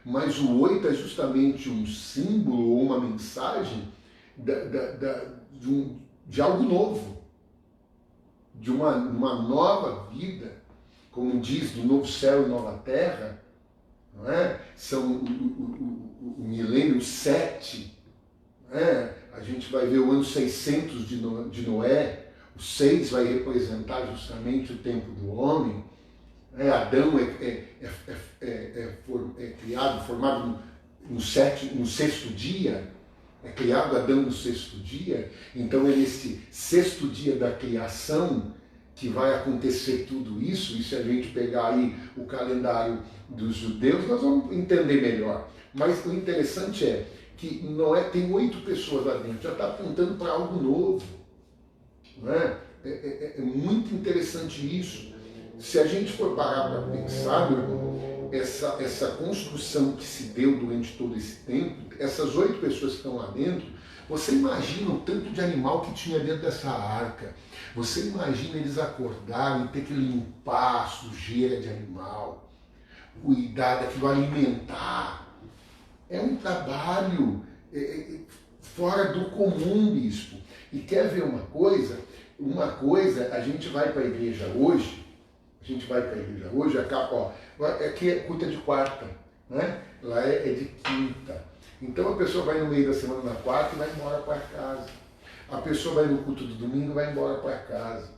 Mas o 8 é justamente um símbolo ou uma mensagem de algo novo. De uma nova vida. Como diz, do novo céu e nova terra. Não é? São o milênio 7. A gente vai ver o ano 600 de Noé. O 6 vai representar justamente o tempo do homem. Adão é criado, formado no 6º dia. É criado Adão no 6º dia. Então é nesse 6º dia da criação que vai acontecer tudo isso. E se a gente pegar aí o calendário dos judeus, nós vamos entender melhor. Mas o interessante é que Noé tem 8 pessoas lá dentro, já está apontando para algo novo. Não é? É muito interessante isso. Se a gente for parar para pensar, meu irmão, Então, essa construção que se deu durante todo esse tempo, essas 8 pessoas que estão lá dentro, você imagina o tanto de animal que tinha dentro dessa arca. Você imagina eles acordarem, ter que limpar a sujeira de animal, cuidar daquilo, alimentar. É um trabalho fora do comum, bispo. E quer ver uma coisa? A gente vai para a igreja hoje, aqui é culto de quarta, né? Lá é de quinta. Então a pessoa vai no meio da semana na quarta e vai embora para casa. A pessoa vai no culto do domingo e vai embora para casa.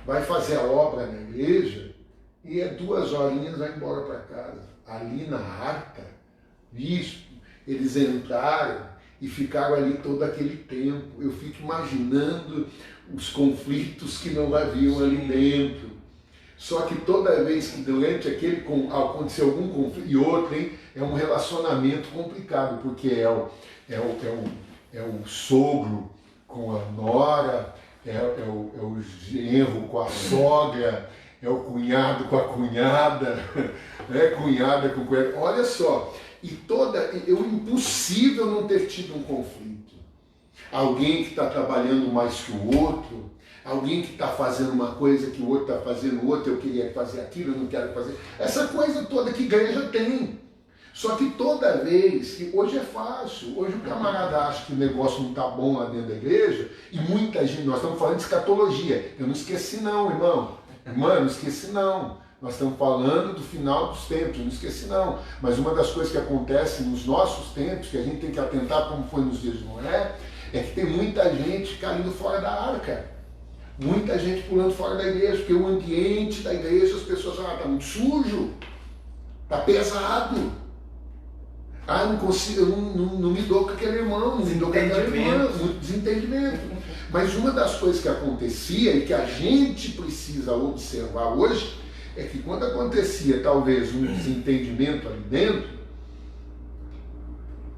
Vai fazer a obra na igreja e 2 horinhas vai embora para casa. Ali na arca, bispo, eles entraram e ficaram ali todo aquele tempo. Eu fico imaginando os conflitos que não haviam ali dentro. Só que toda vez que durante aconteceu algum conflito, e outro, hein, é um relacionamento complicado, porque é o sogro com a nora, é o genro com a sogra, é o cunhado com a cunhada, cunhada com cunhada. Olha só, é impossível não ter tido um conflito. Alguém que está trabalhando mais que o outro, alguém que está fazendo uma coisa que o outro está fazendo outra, eu queria fazer aquilo, eu não quero fazer. Essa coisa toda que igreja tem. Só que toda vez, que hoje é fácil, hoje o camarada acha que o negócio não está bom lá dentro da igreja, e muita gente, nós estamos falando de escatologia. Eu não esqueci não, irmão. Irmã, eu não esqueci não. Nós estamos falando do final dos tempos, eu não esqueci não. Mas uma das coisas que acontece nos nossos tempos, que a gente tem que atentar como foi nos dias de Noé, é que tem muita gente caindo fora da arca. Muita gente pulando fora da igreja, porque o ambiente da igreja, as pessoas falam, está muito sujo, está pesado. Eu não consigo, eu não me dou com aquele irmão, não me dou com aquela irmã, muito desentendimento. Mas uma das coisas que acontecia e que a gente precisa observar hoje, é que quando acontecia talvez um desentendimento ali dentro,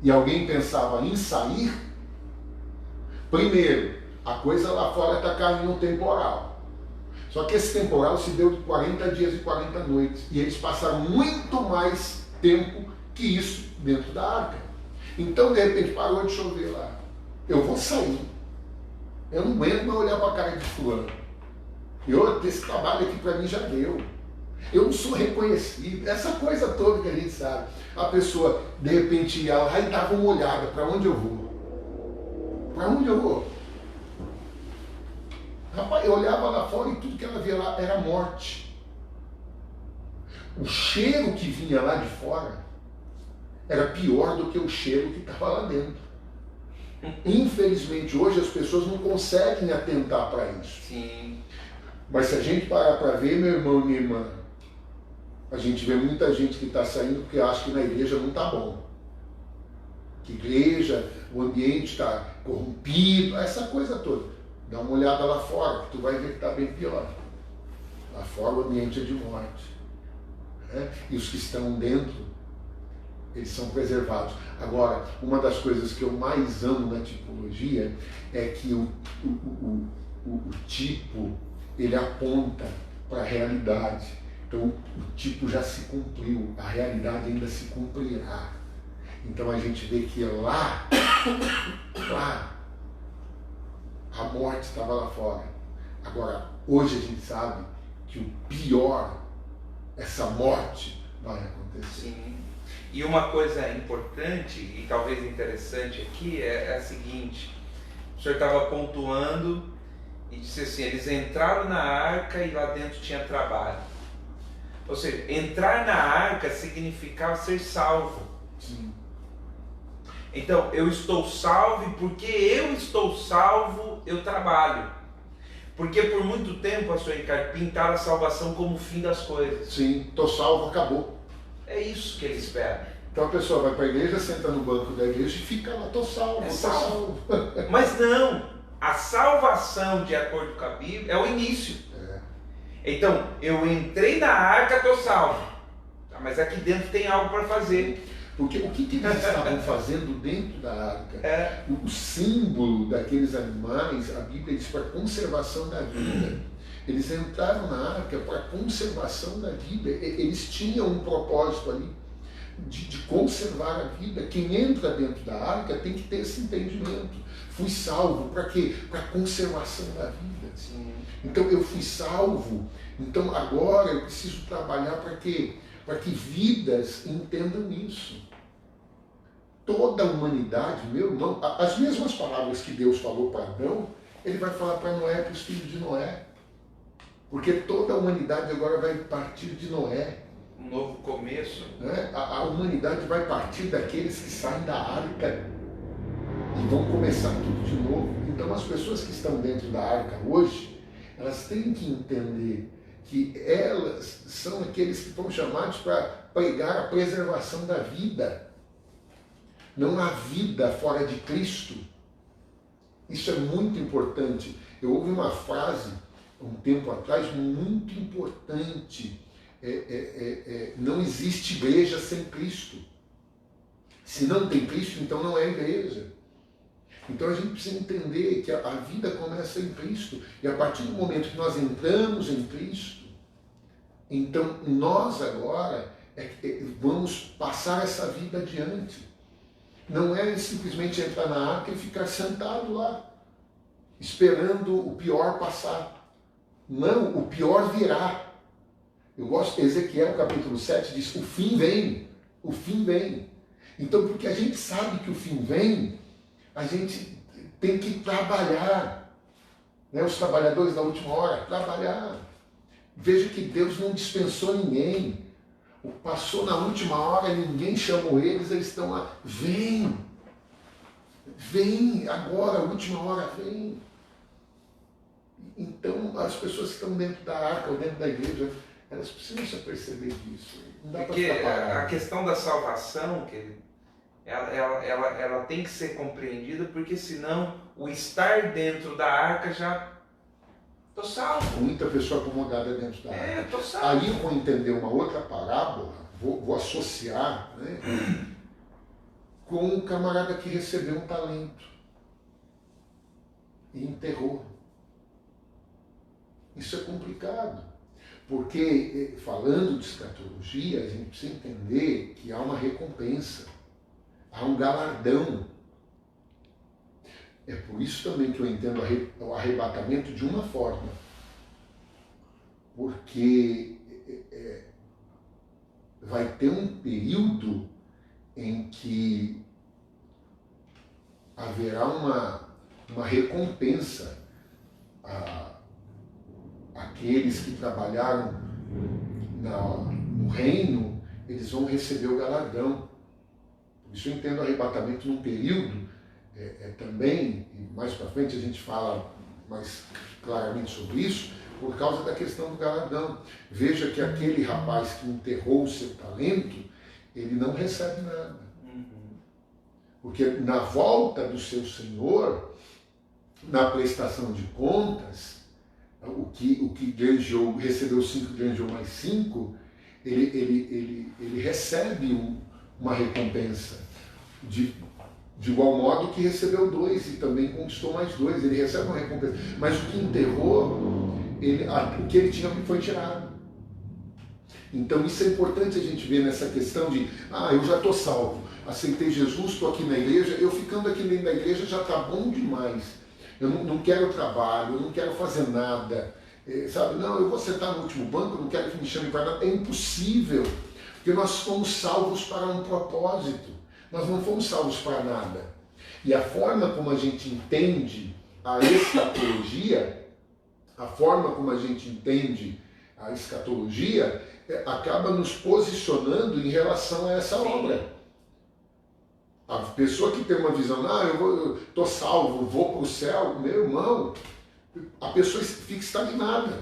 e alguém pensava em sair, primeiro, a coisa lá fora está caindo um temporal. Só que esse temporal se deu de 40 dias e 40 noites. E eles passaram muito mais tempo que isso dentro da arca. Então, de repente, parou de chover lá. Eu vou sair. Eu não aguento mais olhar para a cara de fulano. Esse trabalho aqui para mim já deu. Eu não sou reconhecido. Essa coisa toda que a gente sabe. A pessoa, de repente, ia lá e dava uma olhada. Para onde eu vou? Para onde eu vou? Rapaz, eu olhava lá fora e tudo que ela via lá era morte. O cheiro que vinha lá de fora era pior do que o cheiro que estava lá dentro. Infelizmente, hoje as pessoas não conseguem atentar para isso. Sim. Mas se a gente parar para ver, meu irmão e minha irmã, a gente vê muita gente que está saindo porque acha que na igreja não está bom. Que igreja, o ambiente está corrompido, essa coisa toda. Dá uma olhada lá fora, que tu vai ver que está bem pior. Lá fora o ambiente é de morte. Né? E os que estão dentro, eles são preservados. Agora, uma das coisas que eu mais amo na tipologia é que o tipo, ele aponta para a realidade. Então, o tipo já se cumpriu, a realidade ainda se cumprirá. Então, a gente vê que lá, a morte estava lá fora. Agora, hoje a gente sabe que o pior, essa morte, vai acontecer. Sim. E uma coisa importante e talvez interessante aqui é a seguinte: o senhor estava pontuando e disse assim, eles entraram na arca e lá dentro tinha trabalho. Ou seja, entrar na arca significava ser salvo. Sim. Então, eu estou salvo e porque eu estou salvo, eu trabalho. Porque por muito tempo, pastor Ricardo, pintaram a salvação como o fim das coisas. Sim, estou salvo, acabou. É isso que ele espera. Então a pessoa vai para a igreja, senta no banco da igreja e fica lá, estou salvo, estou salvo. Mas não, a salvação, de acordo com a Bíblia, é o início. Então, eu entrei na arca, estou salvo. Mas aqui dentro tem algo para fazer. Porque o que eles estavam fazendo dentro da arca? O símbolo daqueles animais, a Bíblia diz, para conservação da vida. Eles entraram na arca para a conservação da vida. Eles tinham um propósito ali de conservar a vida. Quem entra dentro da arca tem que ter esse entendimento. Fui salvo para quê? Para a conservação da vida. Sim. Então eu fui salvo, então agora eu preciso trabalhar para quê? Para que vidas entendam isso. Toda a humanidade, meu irmão, as mesmas palavras que Deus falou para Adão, ele vai falar para Noé, para os filhos de Noé. Porque toda a humanidade agora vai partir de Noé. Um novo começo. Né? A humanidade vai partir daqueles que saem da arca e vão começar tudo de novo. Então as pessoas que estão dentro da arca hoje, elas têm que entender que elas são aqueles que foram chamados para pregar a preservação da vida. Não há vida fora de Cristo. Isso é muito importante. Eu ouvi uma frase, um tempo atrás, muito importante. Não existe igreja sem Cristo. Se não tem Cristo, então não é igreja. Então a gente precisa entender que a vida começa em Cristo. E a partir do momento que nós entramos em Cristo, então nós agora vamos passar essa vida adiante. Não é simplesmente entrar na arca e ficar sentado lá, esperando o pior passar. Não, o pior virá. Eu gosto de Ezequiel, capítulo 7, diz, o fim vem, o fim vem. Então, porque a gente sabe que o fim vem, a gente tem que trabalhar. Né? Os trabalhadores da última hora, trabalhar. Veja que Deus não dispensou ninguém. Passou na última hora, ninguém chamou eles, eles estão lá. Vem! Vem! Agora, a última hora, vem! Então, as pessoas que estão dentro da arca ou dentro da igreja, elas precisam se aperceber disso. Não dá porque para a questão da salvação, ela tem que ser compreendida, porque senão o estar dentro da arca já... Estou salvo. Muita pessoa acomodada dentro da arca. Estou salvo. Aí eu vou entender uma outra parábola, vou associar, né, com um camarada que recebeu um talento e enterrou. Isso é complicado, porque falando de escatologia, a gente precisa entender que há uma recompensa, há um galardão. É por isso também que eu entendo o arrebatamento de uma forma, porque vai ter um período em que haverá uma recompensa àqueles que trabalharam no reino, eles vão receber o galardão. Por isso eu entendo o arrebatamento num período também, e mais para frente a gente fala mais claramente sobre isso, por causa da questão do galardão. Veja que aquele rapaz que enterrou o seu talento, ele não recebe nada. Porque na volta do seu Senhor, na prestação de contas, o que granjeou, recebeu 5, granjeou mais 5, ele recebe uma recompensa de igual modo que recebeu 2 e também conquistou mais 2, ele recebe uma recompensa. Mas o que enterrou, o que ele tinha foi tirado. Então isso é importante a gente ver nessa questão de, eu já estou salvo, aceitei Jesus, estou aqui na igreja, eu ficando aqui dentro da igreja já está bom demais. Eu não quero trabalho, eu não quero fazer nada, sabe? Não, eu vou sentar no último banco, eu não quero que me chamem para nada. É impossível, porque nós fomos salvos para um propósito. Nós não fomos salvos para nada. E a forma como a gente entende a escatologia, a forma como a gente entende a escatologia, acaba nos posicionando em relação a essa obra. A pessoa que tem uma visão, eu estou salvo, vou para o céu, meu irmão, a pessoa fica estagnada.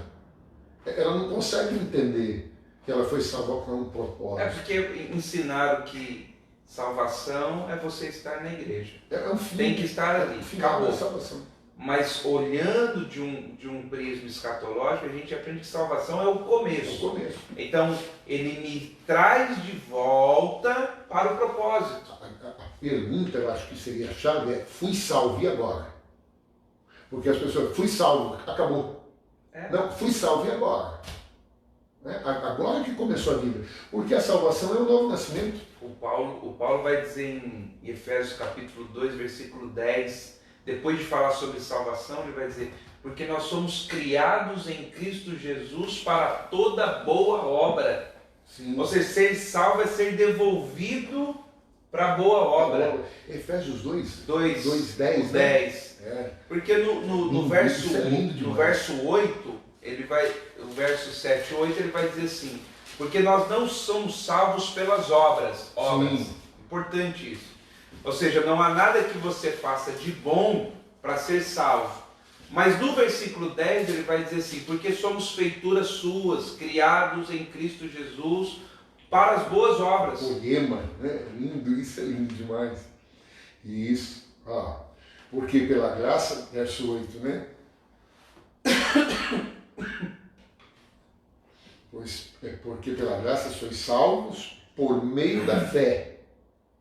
Ela não consegue entender que ela foi salva para um propósito. É porque ensinaram que salvação é você estar na igreja. É um fim, tem que estar ali. Acabou a salvação. Mas olhando de um prisma escatológico, a gente aprende que salvação é o começo. É o começo. Então, ele me traz de volta para o propósito. A pergunta, eu acho que seria a chave, fui salvo, e agora? Porque as pessoas, fui salvo, acabou. Não, fui salvo e agora? Né? Agora que começou a vida. Porque a salvação é o novo nascimento. O Paulo vai dizer em Efésios capítulo 2, versículo 10, depois de falar sobre salvação, ele vai dizer: porque nós somos criados em Cristo Jesus para toda boa obra. Sim. Ou seja, ser salvo é ser devolvido para boa obra. Efésios 2, 10. É. Porque no verso 8, o verso 7 e 8, ele vai dizer assim: porque nós não somos salvos pelas obras. Sim. Importante isso. Ou seja, não há nada que você faça de bom para ser salvo. Mas no versículo 10 ele vai dizer assim: porque somos feituras suas, criados em Cristo Jesus para as boas obras. Poema, né? Lindo, isso é lindo demais. E isso, porque pela graça, verso 8, né? Porque pela graça sois salvos por meio da fé.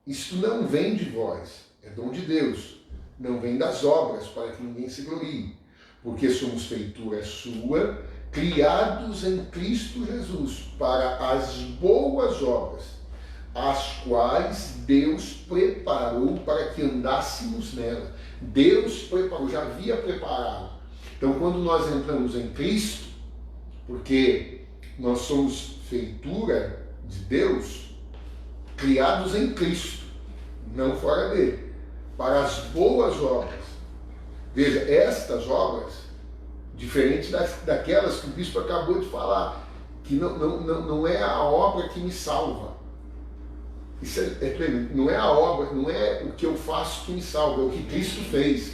Isto não vem de vós, é dom de Deus. Não vem das obras, para que ninguém se glorie. Porque somos feitura sua, criados em Cristo Jesus, para as boas obras, as quais Deus preparou para que andássemos nela. Deus preparou, já havia preparado. Então, quando nós entramos em Cristo, porque nós somos feitura de Deus, criados em Cristo, não fora dele, para as boas obras. Veja, estas obras, diferente daquelas que o bispo acabou de falar, que não é a obra que me salva. Isso não é a obra, não é o que eu faço que me salva, é o que Cristo fez.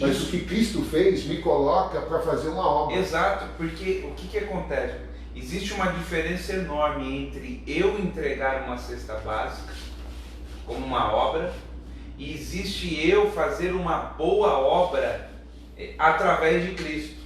Mas o que Cristo fez me coloca para fazer uma obra. Exato, porque o que acontece? Existe uma diferença enorme entre eu entregar uma cesta básica como uma obra, e existe eu fazer uma boa obra através de Cristo.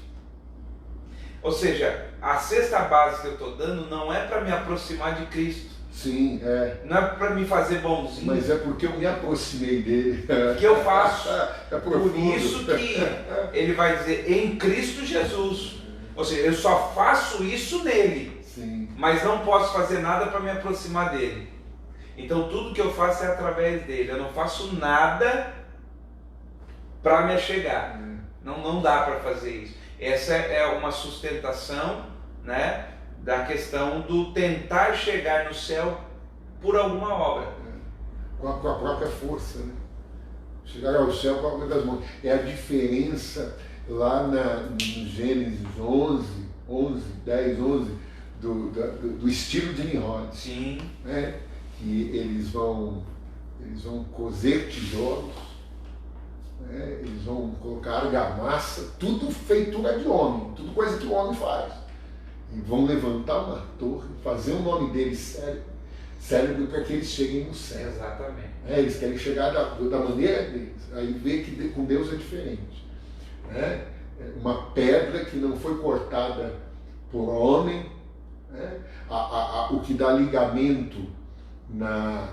Ou seja, a cesta básica que eu estou dando não é para me aproximar de Cristo. Sim, é. Não é para me fazer bonzinho. Mas é porque eu me aproximei dele. Que eu faço. É por isso que ele vai dizer em Cristo Jesus. Ou seja, eu só faço isso nele. Sim. Mas não posso fazer nada para me aproximar dele. Então tudo que eu faço é através dele. Eu não faço nada para me achegar. Não dá para fazer isso. Essa é uma sustentação, né, da questão do tentar chegar no céu por alguma obra. Com a própria força, né? Chegar ao céu com a obra das mãos. É a diferença lá no Gênesis 10, 11, do estilo de Nimrod. Sim. Né? Que eles vão cozer tijolos, né? Eles vão colocar argamassa, tudo feitura de homem, tudo coisa que o homem faz. E vão levantar uma torre, fazer o nome deles cérebro para que eles cheguem no céu. Exatamente. Eles querem chegar da maneira deles, aí vê que com Deus é diferente. Né? Uma pedra que não foi cortada por homem, né? O que dá ligamento na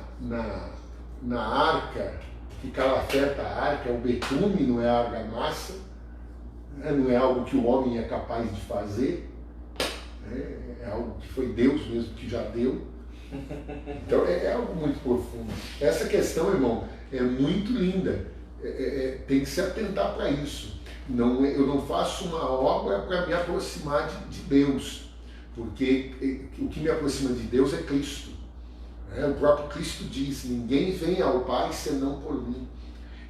arca, que calafeta a arca, é o betume, não é a argamassa, né? Não é algo que o homem é capaz de fazer, né? É algo que foi Deus mesmo que já deu. Então é algo muito profundo. Essa questão, irmão, é muito linda. Tem que se atentar para isso. Eu não faço uma obra para me aproximar de Deus, porque o que me aproxima de Deus é Cristo. O próprio Cristo diz: ninguém vem ao Pai senão por mim.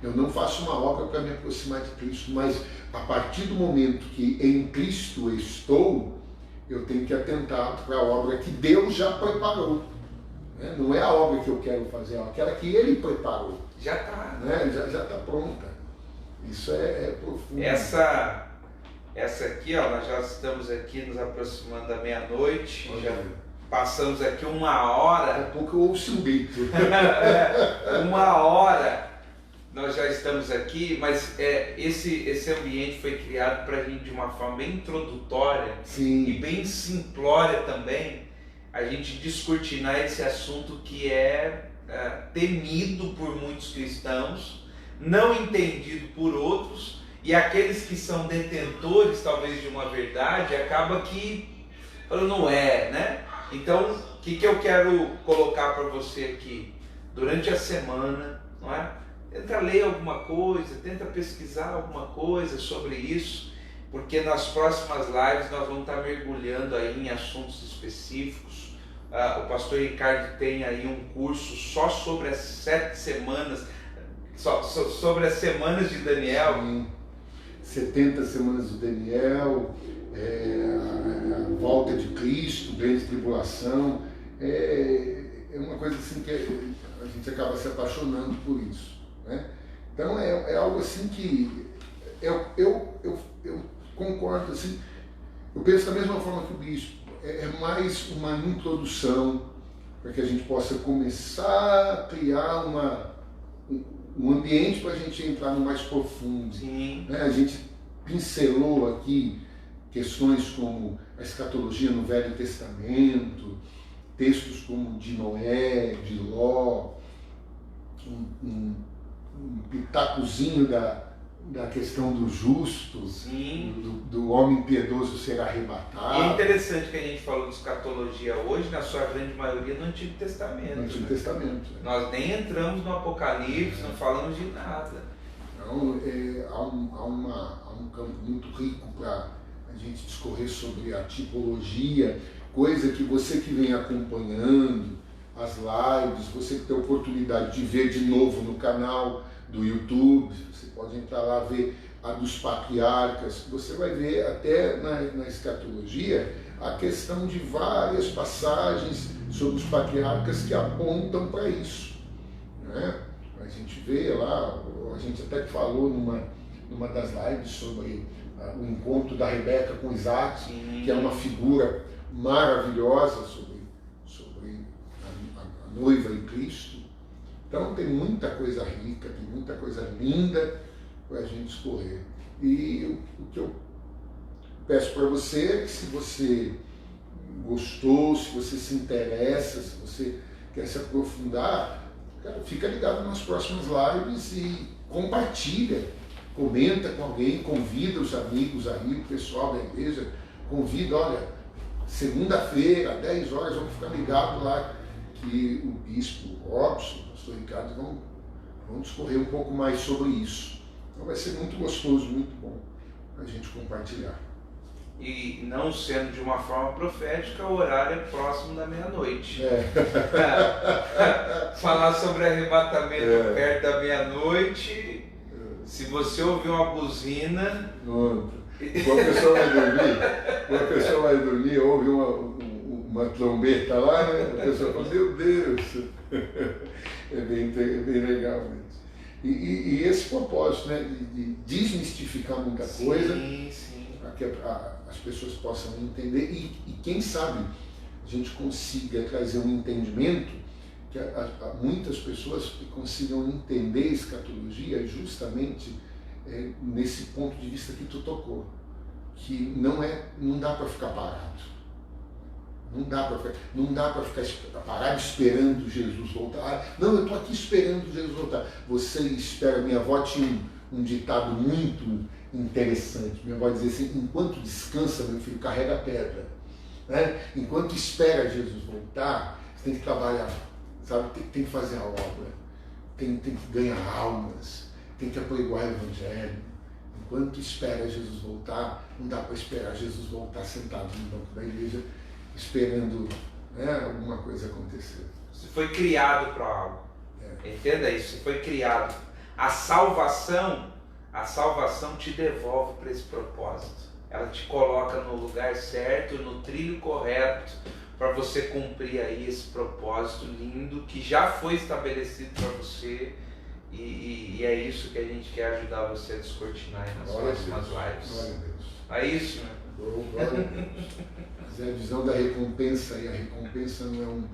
Eu não faço uma obra para me aproximar de Cristo, mas a partir do momento que em Cristo estou, eu tenho que atentar para a obra que Deus já preparou. Não é a obra que eu quero fazer, é aquela que Ele preparou. Já está. Já está pronta. Isso é profundo. Essa aqui, nós já estamos aqui nos aproximando da meia-noite. Já passamos aqui 1 hora. Daqui a pouco eu ouço um grito. 1 hora nós já estamos aqui, mas esse ambiente foi criado para a gente de uma forma bem introdutória. Sim. E bem simplória também, a gente descortinar esse assunto que é temido por muitos cristãos, não entendido por outros E aqueles que são detentores, talvez, de uma verdade, acaba que não é, né? Então, o que eu quero colocar para você aqui? Durante a semana, não é? Tenta ler alguma coisa, tenta pesquisar alguma coisa sobre isso, porque nas próximas lives nós vamos estar mergulhando aí em assuntos específicos. O pastor Ricardo tem aí um curso só sobre as 7 semanas, sobre as semanas de Daniel. Sim. 70 semanas de Daniel, a volta de Cristo, grande tribulação. É uma coisa assim que a gente acaba se apaixonando por isso, né? Então é algo assim que eu concordo, assim, eu penso da mesma forma que o bispo. É mais uma introdução para que a gente possa começar a criar um ambiente para a gente entrar no mais profundo. Sim. Né? A gente pincelou aqui questões como a escatologia no Velho Testamento, textos como de Noé, de Ló, um pitacozinho da questão do justo, do homem piedoso ser arrebatado. E é interessante que a gente falou de escatologia hoje, na sua grande maioria, no Antigo Testamento. No Antigo Testamento. Nós nem entramos no Apocalipse, não falamos de nada. Então, há um campo muito rico para a gente discorrer sobre a tipologia, coisa que você que vem acompanhando as lives, você que tem a oportunidade de ver de novo no canal do YouTube, você pode entrar lá ver a dos patriarcas, você vai ver até na escatologia a questão de várias passagens sobre os patriarcas que apontam para isso, né? A gente vê lá, a gente até falou numa das lives sobre o encontro da Rebeca com Isaac, que é uma figura maravilhosa sobre a noiva em Cristo. Então tem muita coisa rica, tem muita coisa linda para a gente escorrer. E o que eu peço para você é que, se você gostou, se você se interessa, se você quer se aprofundar, cara, fica ligado nas próximas lives e compartilha, comenta com alguém, convida os amigos aí, o pessoal da igreja, convida, olha, segunda-feira, 10 horas, vamos ficar ligados lá, que o bispo Robson, o pastor Ricardo vão discorrer um pouco mais sobre isso. Então vai ser muito gostoso, muito bom a gente compartilhar. E não sendo de uma forma profética, o horário é próximo da meia-noite. Falar sobre arrebatamento perto da meia-noite, se você ouvir uma buzina... Quando a pessoa vai dormir, ouve uma trombeta lá, né? A pessoa fala, meu Deus! É bem legal mesmo. E esse propósito, né, de desmistificar muita coisa, para que as pessoas possam entender e quem sabe a gente consiga trazer um entendimento que muitas pessoas consigam entender a escatologia justamente nesse ponto de vista que tu tocou, que não dá para ficar parado. Não dá para ficar parado esperando Jesus voltar. Não, eu estou aqui esperando Jesus voltar. Você espera. Minha avó tinha um ditado muito interessante. Minha avó dizia assim: enquanto descansa, meu filho, carrega a pedra. Né? Enquanto espera Jesus voltar, você tem que trabalhar, sabe? Tem que fazer a obra, tem que ganhar almas, tem que apregoar o Evangelho. Enquanto espera Jesus voltar, não dá para esperar Jesus voltar sentado no banco da igreja, esperando, né, alguma coisa acontecer. Você foi criado para algo. Entenda isso, você foi criado. A salvação te devolve para esse propósito. Ela te coloca no lugar certo, no trilho correto, para você cumprir aí esse propósito lindo que já foi estabelecido para você. E é isso que a gente quer ajudar você a descortinar aí nas próximas lives. Glória a Deus. É isso, né? Glória a Deus. Mas a visão da recompensa, e a recompensa não é um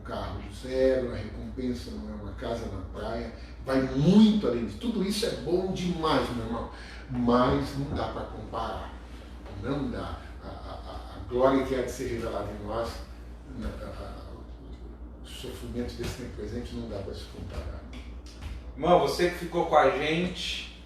carro zero, a recompensa não é uma casa na praia, vai muito além disso. Tudo isso é bom demais, meu irmão, mas não dá para comparar. Não dá. A glória que há de ser revelada em nós, o sofrimento desse tempo presente, não dá para se comparar. Irmão, você que ficou com a gente,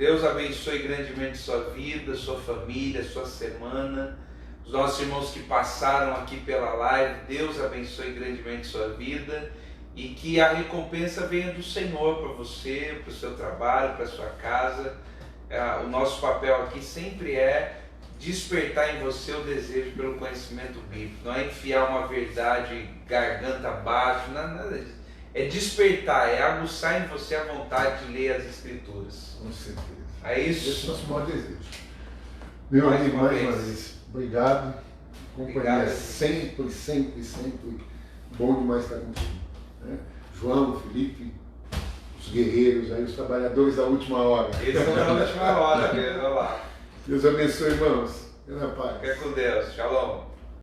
Deus abençoe grandemente sua vida, sua família, sua semana. Os nossos irmãos que passaram aqui pela live, Deus abençoe grandemente sua vida e que a recompensa venha do Senhor para você, para o seu trabalho, para a sua casa. O nosso papel aqui sempre é despertar em você o desejo pelo conhecimento bíblico, não é enfiar uma verdade garganta abaixo, nada disso. É despertar, é aguçar em você a vontade de ler as Escrituras. Com certeza. É isso? Esse é o nosso maior desejo. Meu amigo, mais uma vez, obrigado. Companhia sempre bom demais estar contigo. Né? João, Felipe, os guerreiros, aí, os trabalhadores da última hora. Eles são da última hora, olha lá. Deus abençoe, irmãos. Fica na paz. Fica com Deus. Shalom.